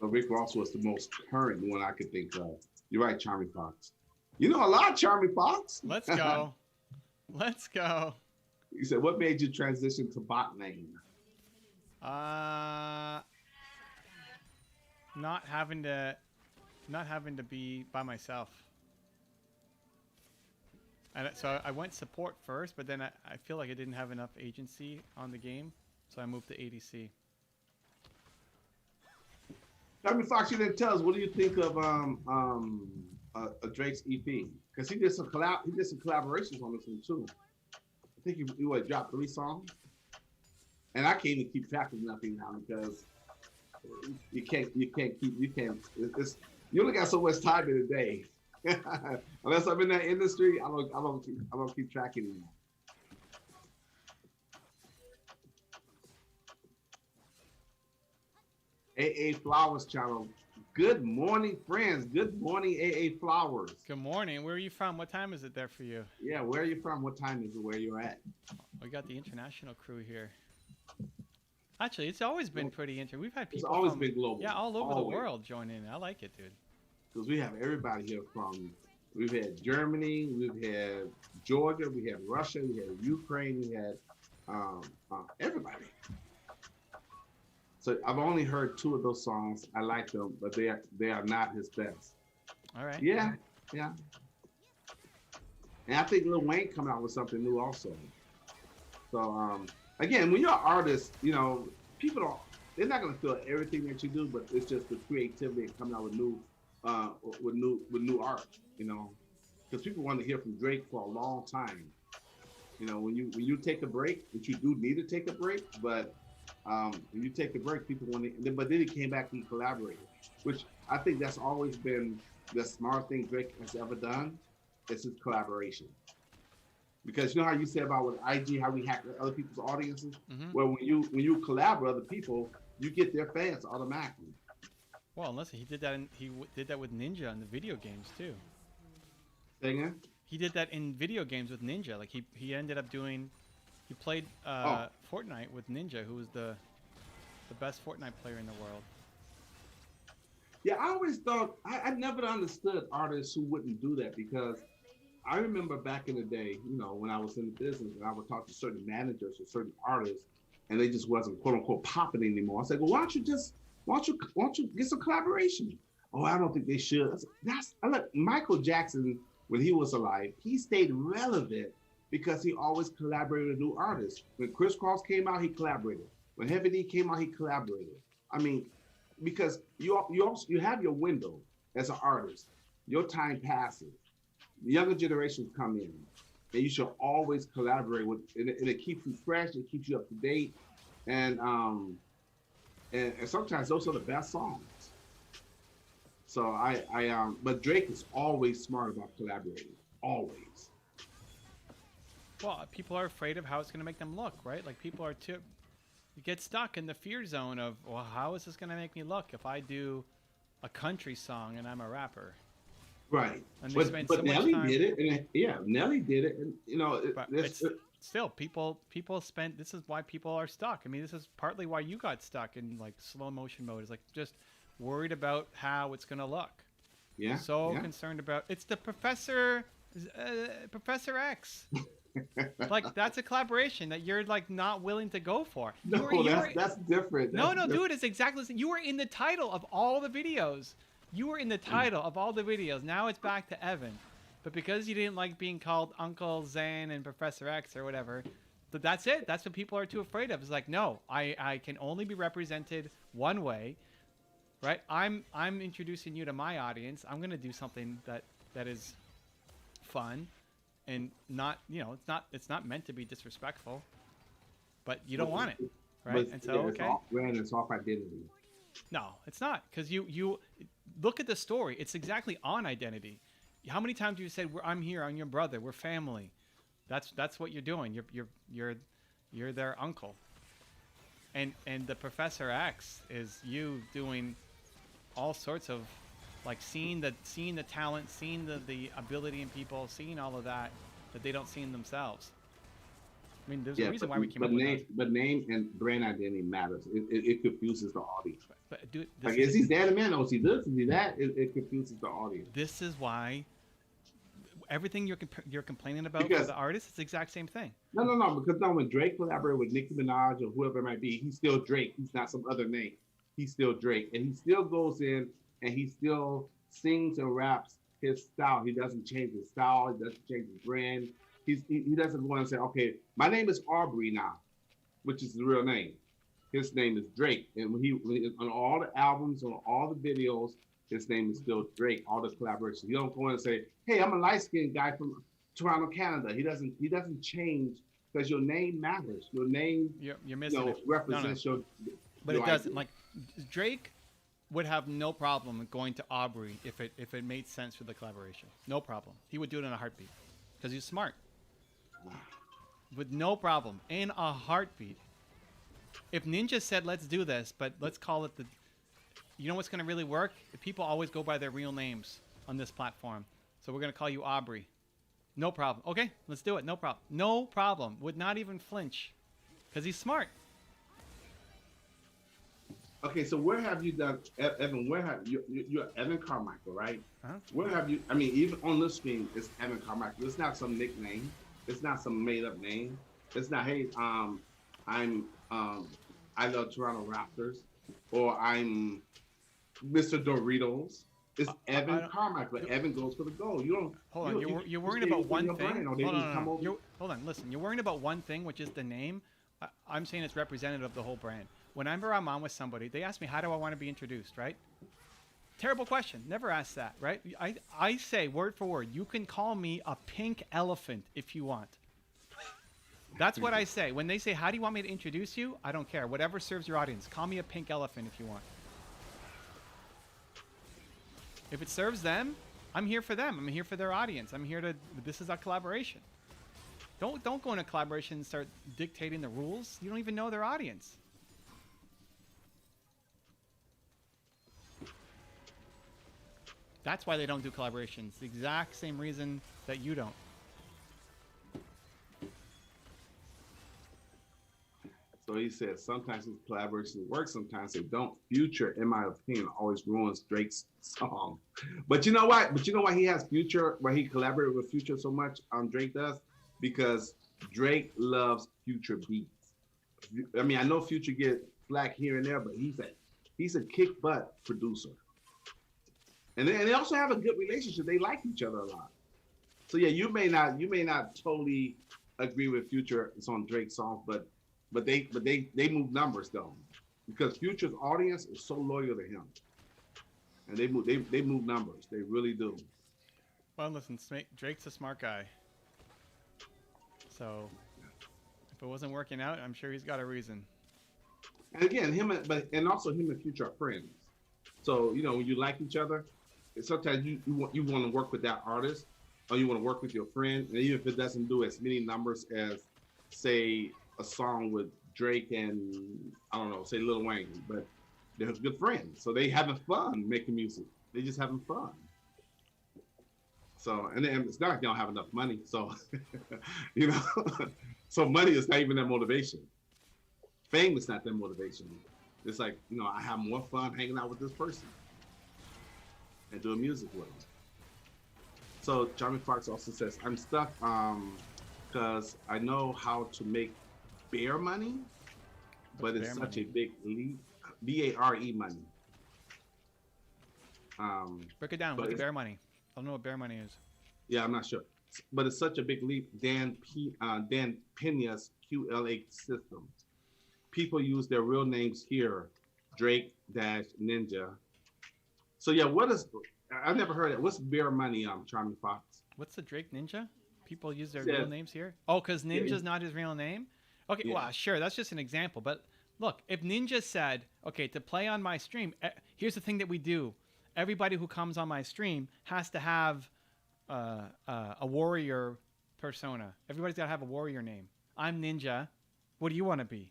So Rick Ross was the most current one I could think of. You're right, Charmy Fox. You know a lot, Charmy Fox. Let's go. Let's go. You said, what made you transition to bot lane? Not having to be by myself. And so I went support first, but then I feel like I didn't have enough agency on the game, so I moved to ADC. Charmy Fox, you didn't tell us. What do you think of Drake's EP? Because he did some collaborations on this one too. I think you dropped 3 songs, and I can't even keep track of nothing now because you can't. You only got so much time in a day. Unless I'm in that industry, I don't keep track anymore. AA Flowers channel. Good morning, friends. Good morning, AA Flowers. Good morning. Where are you from? What time is it there for you? Yeah, where are you from? What time is it where you're at? We got the international crew here. Actually, it's always been pretty interesting. We've had people. It's always been global. Yeah, all over the world join in. I like it, dude. Because we have everybody here we've had Germany, we've had Georgia, we had Russia, we had Ukraine, we had everybody. So I've only heard 2 of those songs. I like them, but they are not his best. All right. Yeah. And I think Lil Wayne coming out with something new also. So again, when you're an artist, people they're not gonna feel everything that you do, but it's just the creativity and coming out with new art, because people want to hear from Drake for a long time. When you take a break, which you do need to take a break, but when you take a break, people want to. But then he came back and collaborated, which I think that's always been the smart thing Drake has ever done. Is his collaboration. Because you know how you said about with IG, how we hack other people's audiences. Mm-hmm. Well, when you collab with other people, you get their fans automatically. Well, unless he did that, he did that with Ninja in the video games too. Say again? He did that in video games with Ninja. Like he ended up doing, he played Fortnite with Ninja, who was the best Fortnite player in the world. Yeah, I always thought I never understood artists who wouldn't do that, because I remember back in the day, when I was in the business and I would talk to certain managers or certain artists, and they just wasn't quote unquote popping anymore. I said, well, why don't you get some collaboration? Oh, I don't think they should. I look, Michael Jackson, when he was alive, he stayed relevant because he always collaborated with new artists. When Criss Cross came out, he collaborated. When Heavy D came out, he collaborated. I mean, because you have your window as an artist. Your time passes. The younger generations come in. and you should always collaborate with. And it keeps you fresh. It keeps you up to date, and and sometimes those are the best songs. So but Drake is always smart about collaborating. Always. Well, people are afraid of how it's going to make them look, right? Like people are too. You get stuck in the fear zone of, well, how is this going to make me look if I do a country song and I'm a rapper? Right. And they But spend but so much Nelly time. did it, and yeah, Nelly did it, and But it's still people spend. This is why people are stuck. I mean, this is partly why you got stuck in like slow motion mode. Is like just worried about how it's going to look. yeah, So yeah. concerned about it's the Professor X. Like that's a collaboration that you're like not willing to go for. No, that's different. No, That's no, different. dude, it's exactly the same. You were in the title of all the videos. You were in the title of all the videos. Now it's back to Evan. But because you didn't like being called Uncle Zan and Professor X or whatever, but that's it. That's what people are too afraid of. It's like, no, I can only be represented one way. Right? I'm introducing you to my audience. I'm gonna do something that is fun and not, it's not meant to be disrespectful. But you don't want it. Right? But, And so yeah, okay. it's off identity. No, it's not, because you look at the story. It's exactly on identity. How many times have you said, "I'm here, I'm your brother, we're family"? That's what you're doing. You're their uncle. And the Professor X is you doing all sorts of like seeing the talent, seeing the ability in people, seeing all of that they don't see in themselves. I mean, there's a reason why we came up with those. But name and brand identity matters. It confuses the audience. But dude, Like, is he that man? Or is he this? Is he that? It confuses the audience. This is why everything you're complaining about Because for the artist, it's the exact same thing. no, because when Drake collaborated with Nicki Minaj or whoever it might be, he's still Drake. He's not some other name. He's still Drake, and he still goes in and he still sings and raps his style. He doesn't change his style. He doesn't change his brand. He doesn't go and say, okay, my name is Aubrey now, which is the real name. His name is Drake, and when on all the albums, on all the videos, his name is still Drake. All the collaborations. You don't go in and say, "Hey, I'm a light-skinned guy from Toronto, Canada." He doesn't change because your name matters. Your name, you're missing it. represents No. your. But your it doesn't. idea. Like Drake would have no problem going to Aubrey if it made sense for the collaboration. No problem. He would do it in a heartbeat because he's smart. With no problem, in a heartbeat. If Ninja said, "Let's do this," but let's call it you know what's going to really work? If people always go by their real names on this platform. So we're going to call you Aubrey. No problem. Okay, let's do it. No problem. No problem. Would not even flinch because he's smart. Okay, so where have you done, Evan? Where have you're Evan Carmichael, right? Uh-huh. Where have you? I mean, even on this screen, it's Evan Carmichael. It's not some nickname. It's not some made-up name. It's not, hey, I love Toronto Raptors, or I'm Mr. Doritos. It's Evan Carmichael. Evan goes for the goal. You don't. Hold on. You're worrying about one thing. Hold on. Listen. You're worrying about one thing, which is the name. I'm saying it's representative of the whole brand. Whenever I'm on with somebody, they ask me, "How do I want to be introduced?" Right? Terrible question. Never ask that. Right? I say word for word. You can call me a pink elephant if you want. That's what I say. When they say, "How do you want me to introduce you?" I don't care. Whatever serves your audience. Call me a pink elephant if you want. If it serves them, I'm here for them. I'm here for their audience. This is a collaboration. Don't go in a collaboration and start dictating the rules. You don't even know their audience. That's why they don't do collaborations. The exact same reason that you don't. So he said sometimes his collaborations work, sometimes they don't. Future, in my opinion, always ruins Drake's song. But you know what? But you know why he has Future, why he collaborated with Future so much? Drake does, because Drake loves Future beats. I mean, I know Future get flack here and there, but he's a kick butt producer. And they also have a good relationship. They like each other a lot. So yeah, you may not totally agree with Future. It's on Drake's songs, but they move numbers though, because Future's audience is so loyal to him, and they move numbers. They really do. Well, listen, Drake's a smart guy. So if it wasn't working out, I'm sure he's got a reason. And again, and also him and Future are friends. So when you like each other, sometimes you want to work with that artist, or you want to work with your friend, and even if it doesn't do as many numbers as, say, a song with Drake and I don't know, say Lil Wayne, but they're good friends, so they having fun making music. They just having fun. So, and then it's not like they don't have enough money. So, so money is not even their motivation. Fame is not their motivation. It's like, I have more fun hanging out with this person and doing music with them. So Johnny Fox also says, I'm stuck because I know how to make bear money, but it's such a big leap. BARE money. Break it down. What's bear money? I don't know what bear money is. Yeah, I'm not sure. But it's such a big leap. Dan Pena's QLA system. People use their real names here. Drake - Ninja. So yeah, I've never heard it. What's bear money, Charming Fox? What's the Drake Ninja? People use their real names here? Oh, because Ninja's not his real name? Okay, well, sure, that's just an example. But look, if Ninja said, okay, to play on my stream, here's the thing that we do. Everybody who comes on my stream has to have a warrior persona. Everybody's got to have a warrior name. I'm Ninja. What do you want to be?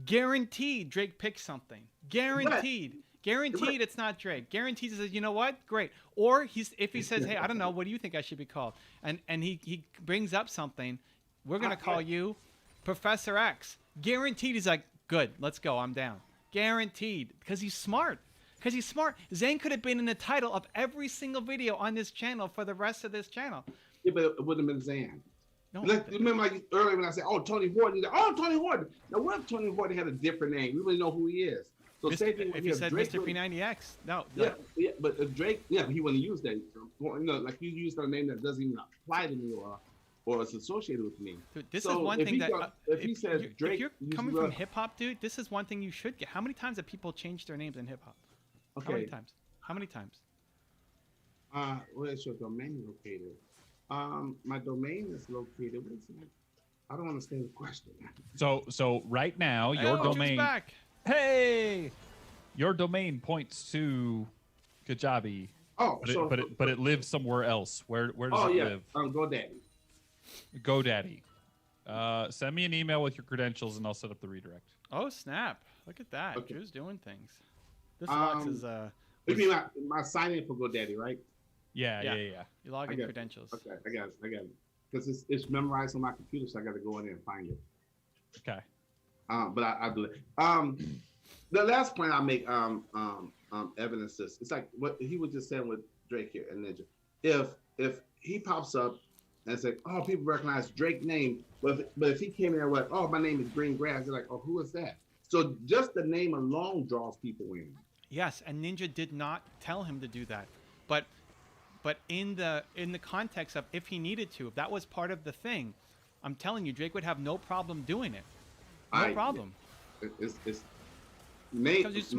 Guaranteed Drake picks something. Guaranteed. Guaranteed it's not Drake. Guaranteed he says, you know what? Great. Or if he says, hey, I don't know, what do you think I should be called? And he brings up something, we're going to call you Professor X. Guaranteed he's like, good, let's go, I'm down. Guaranteed. Because he's smart. Because he's smart. Zane could have been in the title of every single video on this channel for the rest of this channel. Yeah, but it wouldn't have been Zane. No, remember earlier when I said, oh, Tony Horton. Oh, Tony Horton. Now, what if Tony Horton had a different name? We really know who he is. So if you said Drake, Mr. P90X, no. Yeah, but if Drake, he wouldn't use that. Like you used a name that doesn't even apply to me or is associated with me. Dude, this is one thing that if he says Drake, if you're coming from hip hop, dude, this is one thing you should get. How many times have people changed their names in hip hop? Okay. How many times? How many times? Where's your domain located? My domain is located. What is it? I don't understand the question. So right now your domain. Back. Hey, your domain points to Kajabi. Oh, but it lives somewhere else. Where does it live? GoDaddy. GoDaddy. Send me an email with your credentials and I'll set up the redirect. Oh snap! Look at that. Okay. Drew's doing things. This box is You mean my sign in for GoDaddy, right? Yeah. You log in credentials. Okay, I got it. Because it's memorized on my computer, so I got to go in there and find it. Okay. But I do it. The last point I make, evidence is it's like what he was just saying with Drake here and Ninja. If he pops up and say, oh, people recognize Drake's name, but if he came in there with, oh, my name is Green Grass, they're like, oh, who is that? So just the name alone draws people in. Yes, and Ninja did not tell him to do that, but in the context of if he needed to, if that was part of the thing, I'm telling you, Drake would have no problem doing it. No problem. It's names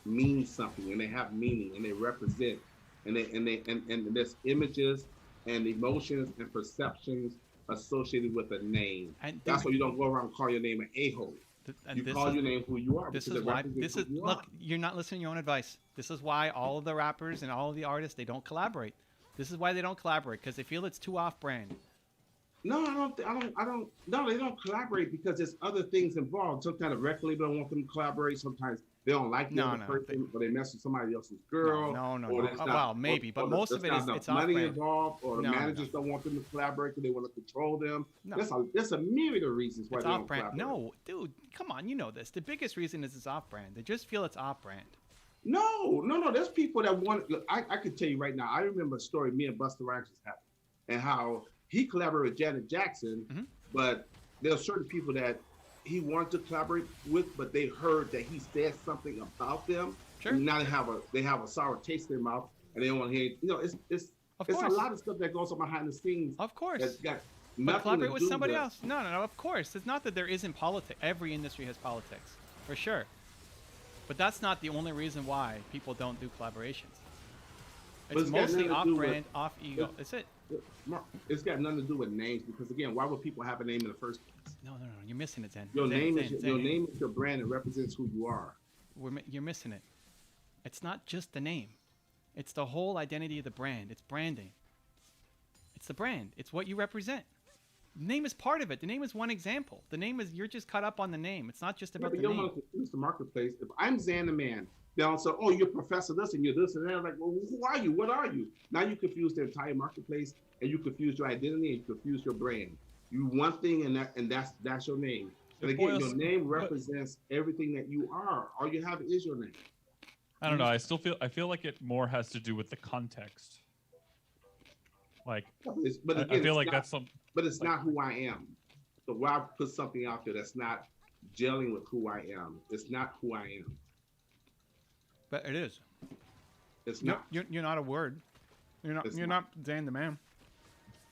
mean something, and they have meaning, and they represent, and there's images and emotions and perceptions associated with a name. And that's why you don't go around and call your name an a-hole. You call your name who you are. This is why. Look, you're not listening to your own advice. This is why all of the rappers and all of the artists, they don't collaborate. This is why they don't collaborate, because they feel it's too off-brand. No, I don't. No, they don't collaborate because there's other things involved. Sometimes a record label don't want them to collaborate. Sometimes they don't like the other person, or they mess with somebody else's girl. No. Well, maybe, but most of it is it's off-brand. Money involved, or the managers don't want them to collaborate because they want to control them. No. There's a myriad of reasons why they don't collaborate. No, dude, come on, you know this. The biggest reason is it's off-brand. They just feel it's off-brand. No. There's people that want. Look, I can tell you right now. I remember a story me and Busta Rhymes just happened, and how he collaborated with Janet Jackson, but there are certain people that he wanted to collaborate with, but they heard that he said something about them. Sure. And now they have a sour taste in their mouth, and they don't want to hear. It's a lot of stuff that goes on behind the scenes. Of course. That's got but collaborate with somebody else. No. Of course, it's not that there isn't politics. Every industry has politics, for sure. But that's not the only reason why people don't do collaborations. But It's it's got mostly nothing to do with- off-brand, off-ego. That's it. Mark, it's got nothing to do with names because again, why would people have a name in the first place? No. You're missing it, Zen. Your Zen, name Zen, is Zen. your name is your brand and represents who you are. You're missing it. It's not just the name. It's the whole identity of the brand. It's branding. It's the brand. It's what you represent. The name is part of it. The name is one example. The name is, you're just caught up on the name. It's not just Yeah, about but the you don't name. want to confuse the marketplace. If I'm Zan the man, they'll say, "Oh, you're Professor this and you're this and that." I'm like, well, who are you? What are you? Now you confuse the entire marketplace, and you confuse your identity, and you confuse your brand. You one thing, and that's your name. And again, your name represents everything that you are. All you have is your name. I don't know. I feel like it more has to do with the context. Like, But again, I feel it's like not, that's some. But it's not who I am. So why put something out there that's not gelling with who I am? It's not who I am. But it is. It's not. You're not a word. It's You're not. not Zan the man.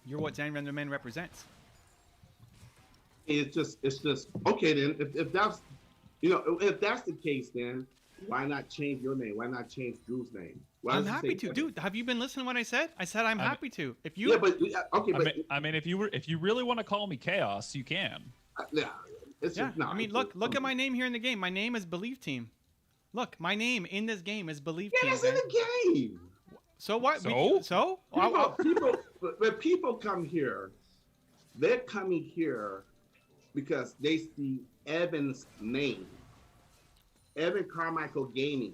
You're what Zan the man represents. It's just okay then. If that's if that's the case, then why not change your name? Why not change Drew's name? Why I'm does it happy say to, Evan? dude. Have you been listening to what I said? I said I'm happy to. If you, Yeah, but okay, but I mean, if you really want to call me Chaos, you can. yeah, it's yeah. just no. I mean, look at my name here in the game. My name is Believe Team. Look, my name in this game is Believe Yeah, Team. that's in Zan. the game. So? So what? So? When people come here, they're coming here because they see Evan's name, Evan Carmichael Gaming.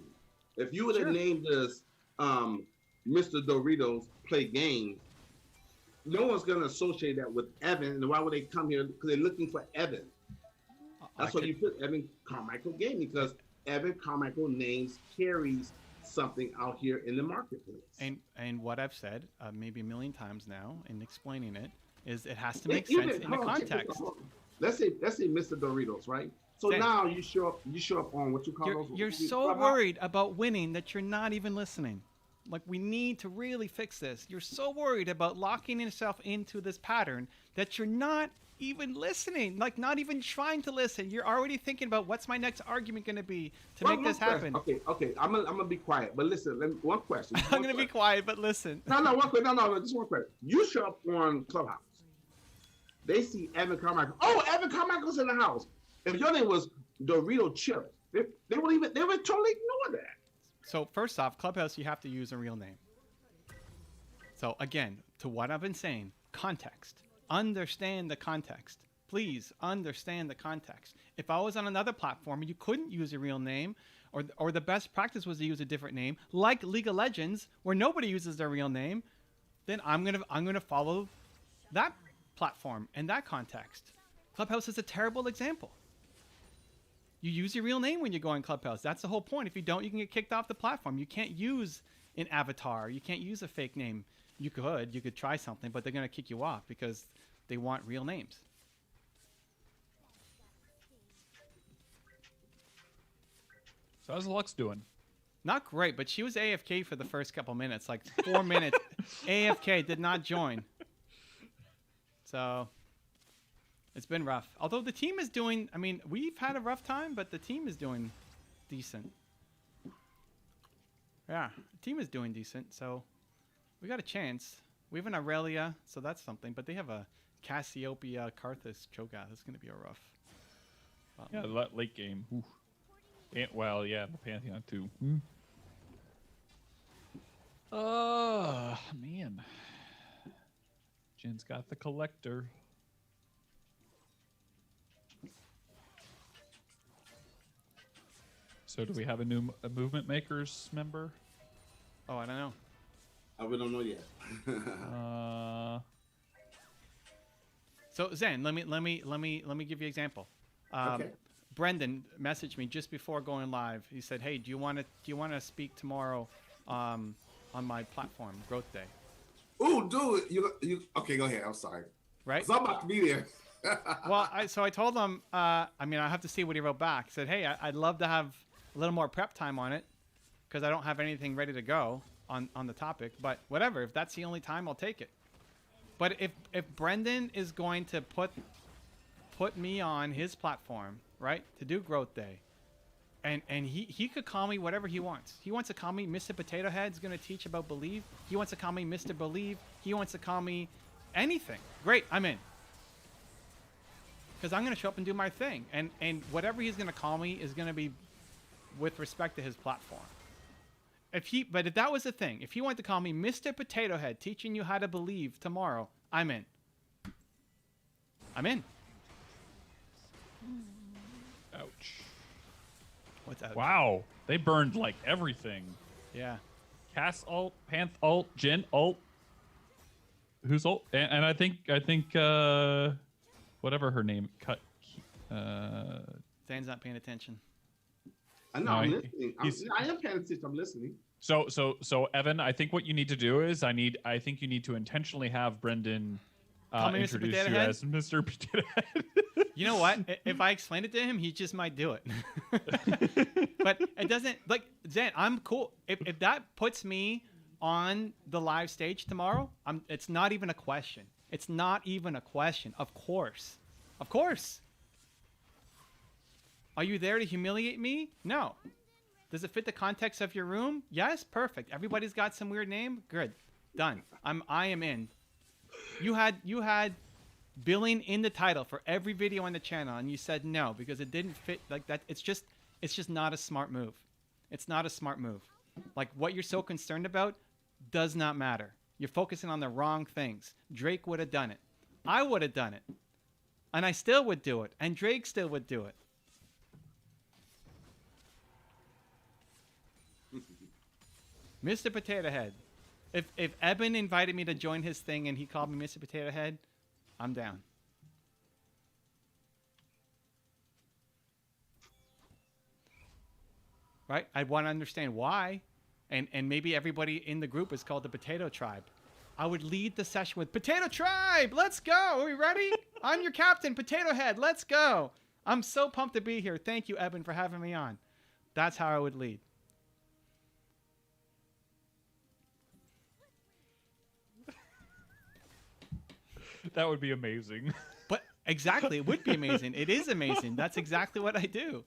If you would have Sure. named this Mr. Doritos Play Games, no one's going to associate that with Evan. And why would they come here? Because they're looking for Evan. That's why you put Evan Carmichael Gaming, because Evan Carmichael names carries something out here in the marketplace. And what I've said maybe a million times now in explaining it is it has to make Even- sense in the hold on, context. hold on. Let's say Mr. Doritos, right? So Thanks. now you show up on what you call those. You're so worried about winning that you're not even listening. Like, we need to really fix this. You're so worried about locking yourself into this pattern that you're not even listening. Like, not even trying to listen. You're already thinking about what's my next argument going to be to make this happen. Okay. I'm gonna be quiet, but listen. One question. I'm going to be quiet, but listen. No, one question. No, just one question. You show up on Clubhouse. They see Evan Carmichael. Oh, Evan Carmichael's in the house. If your name was Dorito Chip, they would totally ignore that. So first off, Clubhouse, you have to use a real name. So again, to what I've been saying, context. Understand the context. Please understand the context. If I was on another platform and you couldn't use a real name, or the best practice was to use a different name, like League of Legends, where nobody uses their real name, then I'm gonna follow that platform and that context. Clubhouse is a terrible example. You use your real name when you go on Clubhouse. That's the whole point. If you don't, you can get kicked off the platform. You can't use an avatar. You can't use a fake name. You could try something, but they're going to kick you off because they want real names. So how's Lux doing? Not great, but she was AFK for the first couple minutes, like 4 minutes. AFK, did not join. So it's been rough. Although the team is doing, I mean, we've had a rough time, but the team is doing decent. Yeah, the team is doing decent, so we got a chance. We have an Aurelia, so that's something, but they have a Cassiopeia Karthus Cho'Gath. That's going to be a rough. Yeah, late game. Ooh. Well, yeah, the Pantheon too. Man. Jin's got the collector. So do we have a new Movement Makers member? Oh, I don't know. We don't know yet. So Zen, let me give you an example. Okay. Brendan messaged me just before going live. He said, "Hey, do you want to speak tomorrow on my platform, Growth Day?" Ooh, dude, you okay? Go ahead. I'm sorry. Right? 'Cause I'm about to be there. Well, so I told him. I mean, I have to see what he wrote back. He said, "Hey, I'd love to have a little more prep time on it because I don't have anything ready to go on the topic. But whatever, if that's the only time, I'll take it." But if Brendan is going to put me on his platform, right, to do Growth Day, And he could call me whatever he wants. He wants to call me Mr. Potato Head's going to teach about believe. He wants to call me Mr. Believe. He wants to call me anything. Great, I'm in. Because I'm going to show up and do my thing. And whatever he's going to call me is going to be with respect to his platform. But if that was the thing, if he wanted to call me Mr. Potato Head teaching you how to believe tomorrow, I'm in. I'm in. Ouch. What's that? Wow, they burned like everything. Yeah. Cass ult, Panth ult, Jin ult. Who's ult? And I think whatever her name cut. Zan's not paying attention. I know. I'm listening. I am paying attention. I'm listening. So Evan, I think what you need to do is I think you need to intentionally have Brendan introduce you as Mr. Potato Head. You know what? If I explain it to him, he just might do it. But it doesn't, like, Zan, I'm cool. If that puts me on the live stage tomorrow, it's not even a question. It's not even a question. Of course. Of course. Are you there to humiliate me? No. Does it fit the context of your room? Yes, perfect. Everybody's got some weird name? Good. Done. I am in. You had billing in the title for every video on the channel, and you said no because it didn't fit like that. It's just not a smart move. It's not a smart move. Like, what you're so concerned about does not matter. You're focusing on the wrong things. Drake would have done it. I would have done it. And I still would do it. And Drake still would do it. Mr. Potato Head. If Eben invited me to join his thing and he called me Mr. Potato Head, I'm down. Right? I'd want to understand why. And maybe everybody in the group is called the Potato Tribe. I would lead the session with Potato Tribe. Let's go. Are we ready? I'm your captain, Potato Head. Let's go. I'm so pumped to be here. Thank you, Eben, for having me on. That's how I would lead. That would be amazing. But exactly, it would be amazing. It is amazing. That's exactly what I do.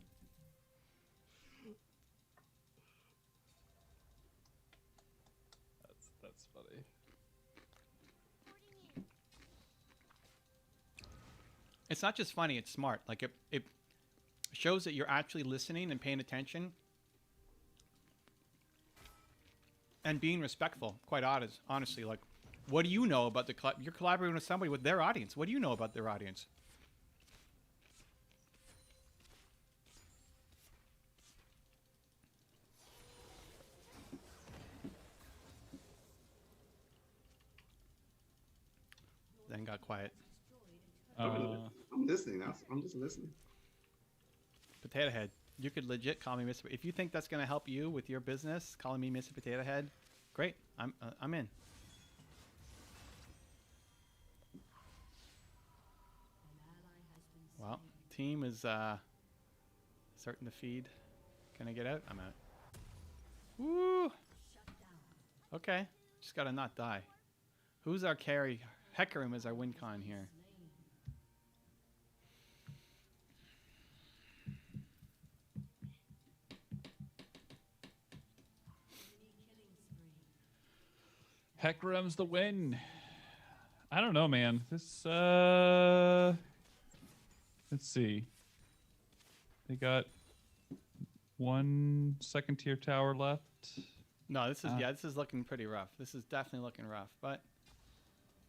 That's funny. It's not just funny, it's smart. Like, it shows that you're actually listening and paying attention and being respectful, quite honestly. Like, what do you know about you're collaborating with somebody with their audience. What do you know about their audience? Then got quiet. I'm listening. I'm just listening. Potato Head. You could legit call me Mr. If you think that's going to help you with your business, calling me Mr. Potato Head, great. I'm in. Well, team is starting to feed. Can I get out? I'm out. Woo! Okay. Just gotta not die. Who's our carry? Hecarim is our win con here. Hecarim's the win. I don't know, man. This let's see. They got one second tier tower left. No, this is looking pretty rough. This is definitely looking rough, but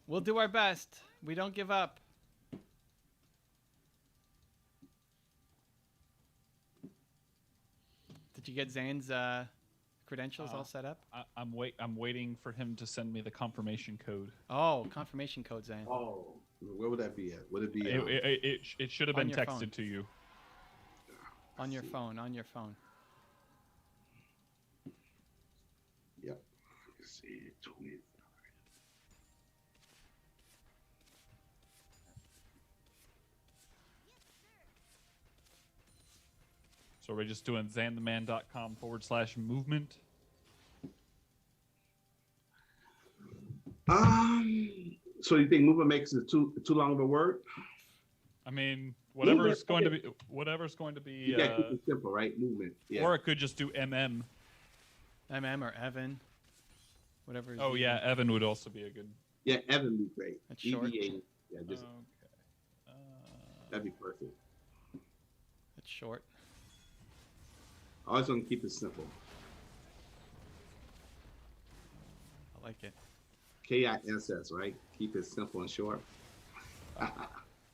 we'll do our best. We don't give up. Did you get Zane's credentials all set up? I'm waiting for him to send me the confirmation code. Oh, confirmation code, Zane. Oh, where would that be at? Would it be? It should have been texted phone. to you. On your phone. On your phone. Yep. Let's see. 20. So we're just doing zantheman.com/movement. So you think movement makes it too long of a word? I mean, Movement, whatever's going to be, You got to keep it simple, right? Movement. Yeah. or it could just do MM. MM or Evan, whatever. Is Oh easy. yeah, Evan would also be a good. Yeah, Evan would be great. That's short. EVA. Yeah, just Okay. that'd be perfect. That's short. I always want to keep it simple. I like it. KISS, right? Keep it simple and short.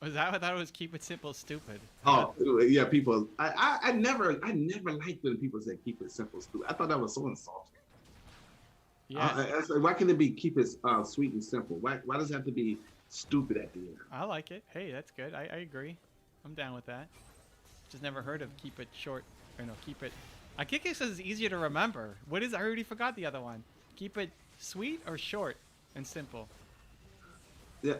Was that what that was? Keep it simple, stupid. Oh yeah, people. I never liked when people said keep it simple, stupid. I thought that was so insulting. Yeah, It's like, why can't it be keep it sweet and simple? Why does it have to be stupid at the end? I like it. Hey, that's good. I agree. I'm down with that. Just never heard of keep it short, or no, keep it. I think it says easier to remember. What is? I already forgot the other one. Keep it sweet or short and simple. Yeah,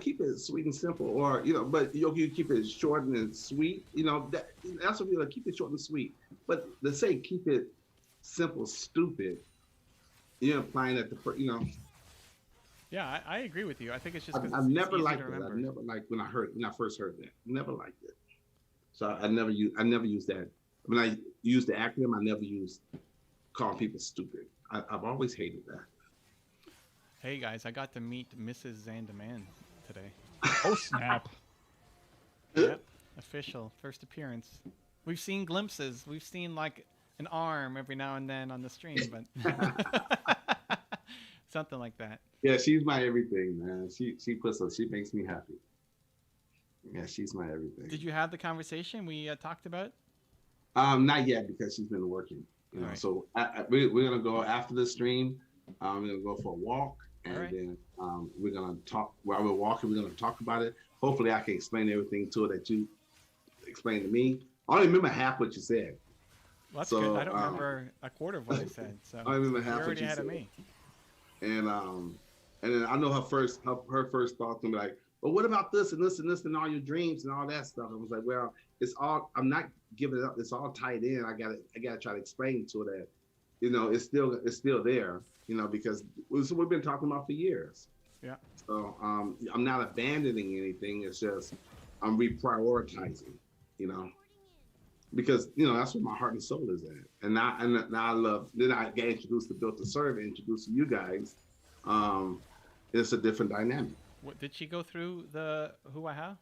keep it sweet and simple, or but you keep it short and sweet. That's what we like. Keep it short and sweet. But to say keep it simple, stupid, you're implying that Yeah, I agree with you. I think it's just because I've never easy liked to it. remember. I never liked when I first heard that. Never liked it. So I never used that. When I used the acronym, I never used calling people stupid. I've always hated that. Hey guys, I got to meet Mrs. Zandeman today. Oh snap! Yep, official first appearance. We've seen glimpses. We've seen like an arm every now and then on the stream, but something like that. Yeah, she's my everything, man. She makes me happy. Yeah, she's my everything. Did you have the conversation we talked about? Not yet because she's been working. Right. So we're gonna go after the stream. We're gonna go for a walk, and right. then we're gonna talk. While we're walking, we're gonna talk about it. Hopefully, I can explain everything to her that you explained to me. I only remember half what you said. Well, that's So, good. I don't remember a quarter of what I said. So I remember half you're what already you ahead said. of me. And then I know her first thoughts gonna be like, "Well, what about this and this and this and all your dreams and all that stuff?" I was like, "Well, it's all. I'm not giving it up. It's all tied in. I gotta try to explain to her that, it's still there. Because we've been talking about for years. Yeah. So I'm not abandoning anything. It's just I'm reprioritizing. Because that's where my heart and soul is at. And now I love. Then I get introduced to Built to Serve and introduced to you guys. It's a different dynamic. What, did she go through the Who I Have?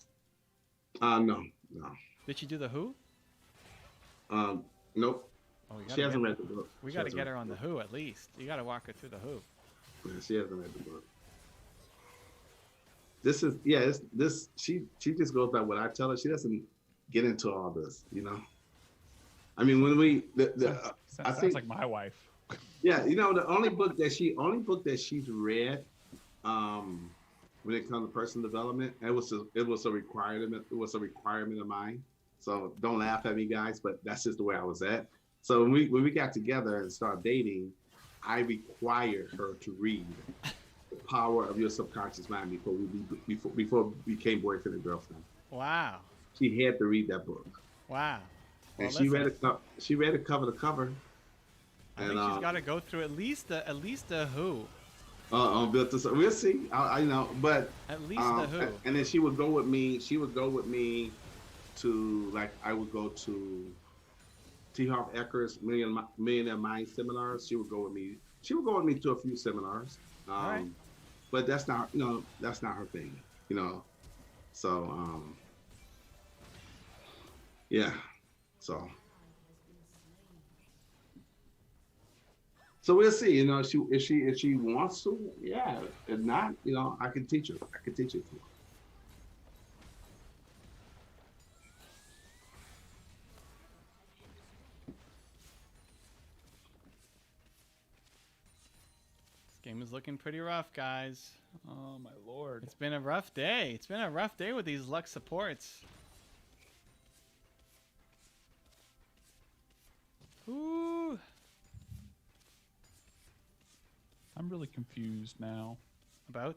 No. Did she do the Who? Nope. Oh, She hasn't read the book. We got to get her on the Who at least. You got to walk her through the Who. Yeah, she hasn't read the book. This is this she just goes by what I tell her. She doesn't get into all this. I mean, when I Sounds think like my wife. yeah, the only book that she's read, when it comes to personal development, it was a requirement. It was a requirement of mine. So don't laugh at me, guys, but that's just the way I was at. So when we got together and started dating, I required her to read The Power of Your Subconscious Mind before we became boyfriend and girlfriend. Wow. She had to read that book. Wow. And Well, she read it cover to cover. I think she's got to go through at least the Who. Built to, we'll see. I but At least the Who. And then she would go with me. She would go with me to I would go to T. Harv Ecker's Millionaire Mind seminars. She would go with me. She would go with me to a few seminars. Right. But that's not that's not her thing. So yeah. So we'll see. If she wants to, yeah. If not, I can teach her. I can teach her. This game is looking pretty rough, guys. Oh my lord! It's been a rough day. It's been a rough day with these Lux supports. Ooh. I'm really confused now. About?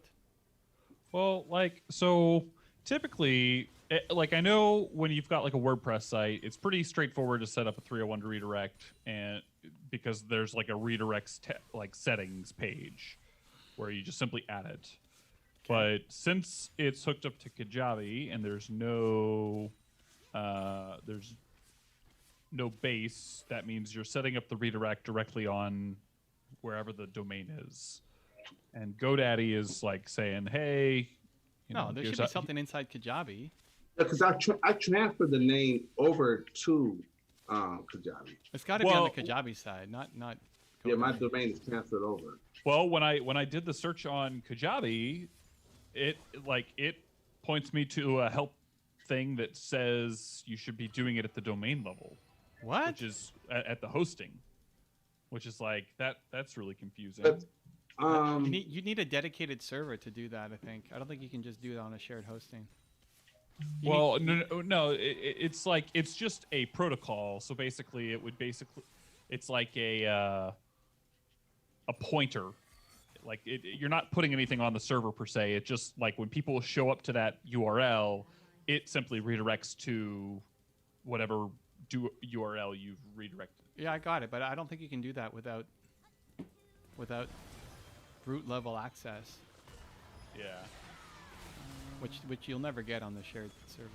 Well, so typically, I know when you've got a WordPress site, it's pretty straightforward to set up a 301 to redirect, and because there's a redirects settings page where you just simply add it. But since it's hooked up to Kajabi and there's no base, that means you're setting up the redirect directly on wherever the domain is. And GoDaddy is like saying, "Hey, No, there should be something inside Kajabi. Because I transferred the name over to Kajabi. It's got to be on the Kajabi side, not. Yeah, my domain is transferred over. Well, when I did the search on Kajabi, it points me to a help thing that says you should be doing it at the domain level. What? Which is at the hosting, which is like that's really confusing. But, you need a dedicated server to do that. I think. I don't think you can just do it on a shared hosting. No. It's like it's just a protocol. So basically, it's like a pointer. Like you're not putting anything on the server per se. It's just like when people show up to that URL, it simply redirects to whatever URL you've redirected. Yeah, I got it, but I don't think you can do that without root level access. Yeah. Which you'll never get on the shared server.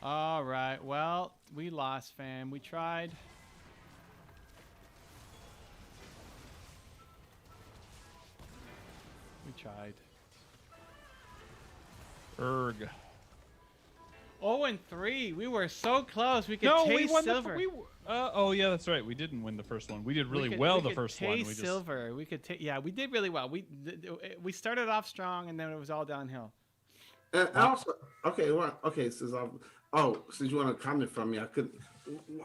All right. Well, we lost, fam. We tried. We tried. Erg. 0-3. We were so close. We could No, taste we won silver. oh yeah, that's right. We didn't win the first one. We did really well the first one. We taste silver. We could yeah, we did really well. We started off strong and then it was all downhill. And also, since you want to comment from me, I could.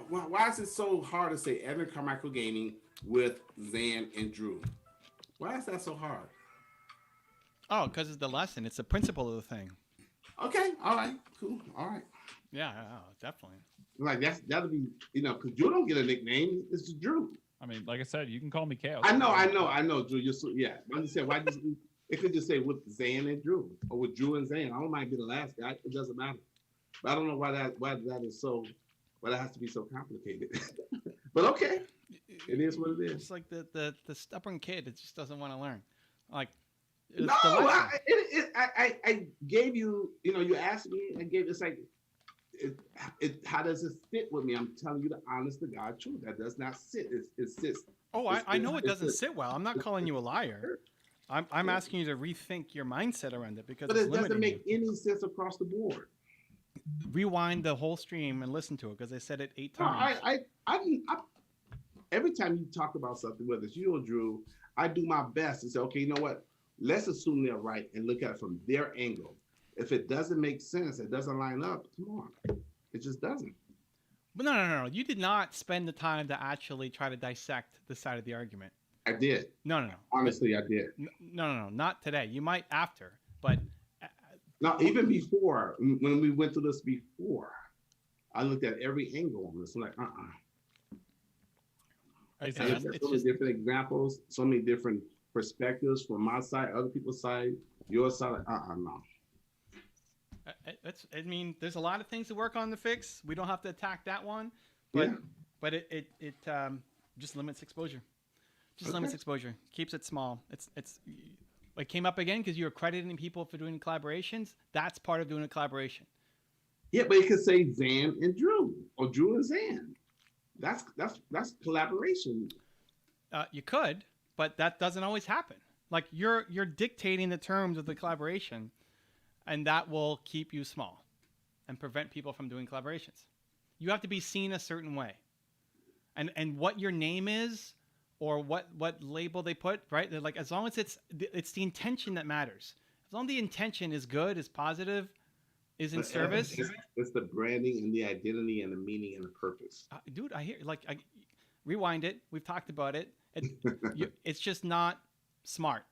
Why is it so hard to say Evan Carmichael Gaming with Zan and Drew? Why is that so hard? Oh, because it's the lesson. It's the principle of the thing. Okay, all right, cool, all right. Yeah, definitely. Like that'll be because Drew don't get a nickname. It's Drew. I mean, like I said, you can call me Chaos. I know, Drew. You're so yeah. I'm just saying, why just it could just say with Zan and Drew or with Drew and Zan. I don't mind being the last guy. It doesn't matter. But I don't know why that is so. Why that has to be so complicated. But okay, it is what it is. It's like the stubborn kid. It just doesn't want to learn. Like. No, I gave you. You asked me. I gave. It's like, how does it fit with me? I'm telling you the honest to God truth. That does not sit. It sits. Oh, I know it doesn't sit well. I'm not calling you a liar. I'm asking you to rethink your mindset around it because. But it doesn't make any sense across the board. Rewind the whole stream and listen to it because I said it 8 times. I every time you talk about something, whether it's you or Drew, I do my best to say, okay, you know what? Let's assume they're right and look at it from their angle. If it doesn't make sense, it doesn't line up, come on. It just doesn't. But no. You did not spend the time to actually try to dissect the side of the argument. I did. No. Honestly, I did. No. Not today. You might after, but... No, even before, when we went through this before, I looked at every angle on this. I'm like, It's so many different examples, so many different perspectives from my side, other people's side, your side. No. I mean, there's a lot of things to work on to fix. We don't have to attack that one, but it just limits exposure. Limits exposure. Keeps it small. It came up again because you were crediting people for doing collaborations. That's part of doing a collaboration. Yeah, but you could say Zan and Drew or Drew and Zan. That's collaboration. You could. But that doesn't always happen. Like you're dictating the terms of the collaboration, and that will keep you small and prevent people from doing collaborations. You have to be seen a certain way. And what your name is or what label they put, right? They're like as long as it's the intention that matters. As long as the intention is good, is positive, is in service. It's the branding and the identity and the meaning and the purpose. Dude, I hear rewind it. We've talked about it. It's just not smart.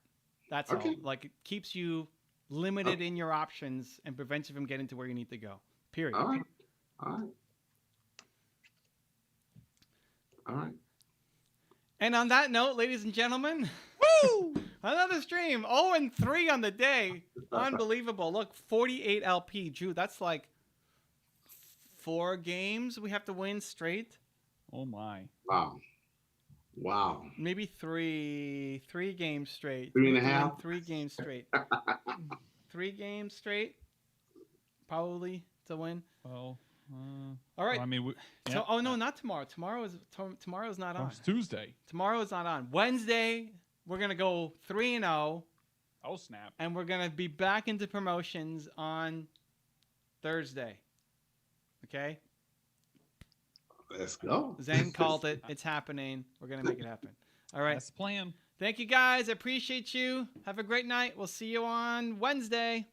That's all. Like it keeps you limited in your options and prevents you from getting to where you need to go. Period. All right. And on that note, ladies and gentlemen, woo! Another stream. 0-3 on the day. Unbelievable. Look, 48 LP. Drew, that's like 4 games we have to win straight. Oh my. Wow. Wow. Maybe three games straight. Three and a to win, half? 3 games straight. 3 games straight, probably to win. Well, All right. well, I mean, So, oh no, not tomorrow. Tomorrow's not on. it's Tuesday. Tomorrow is not on. Wednesday, we're gonna go 3-0, Oh snap! and we're gonna be back into promotions on Thursday. Okay. Let's go. Zen called it. It's happening. We're gonna make it happen. All right. That's the plan. Thank you guys. I appreciate you. Have a great night. We'll see you on Wednesday.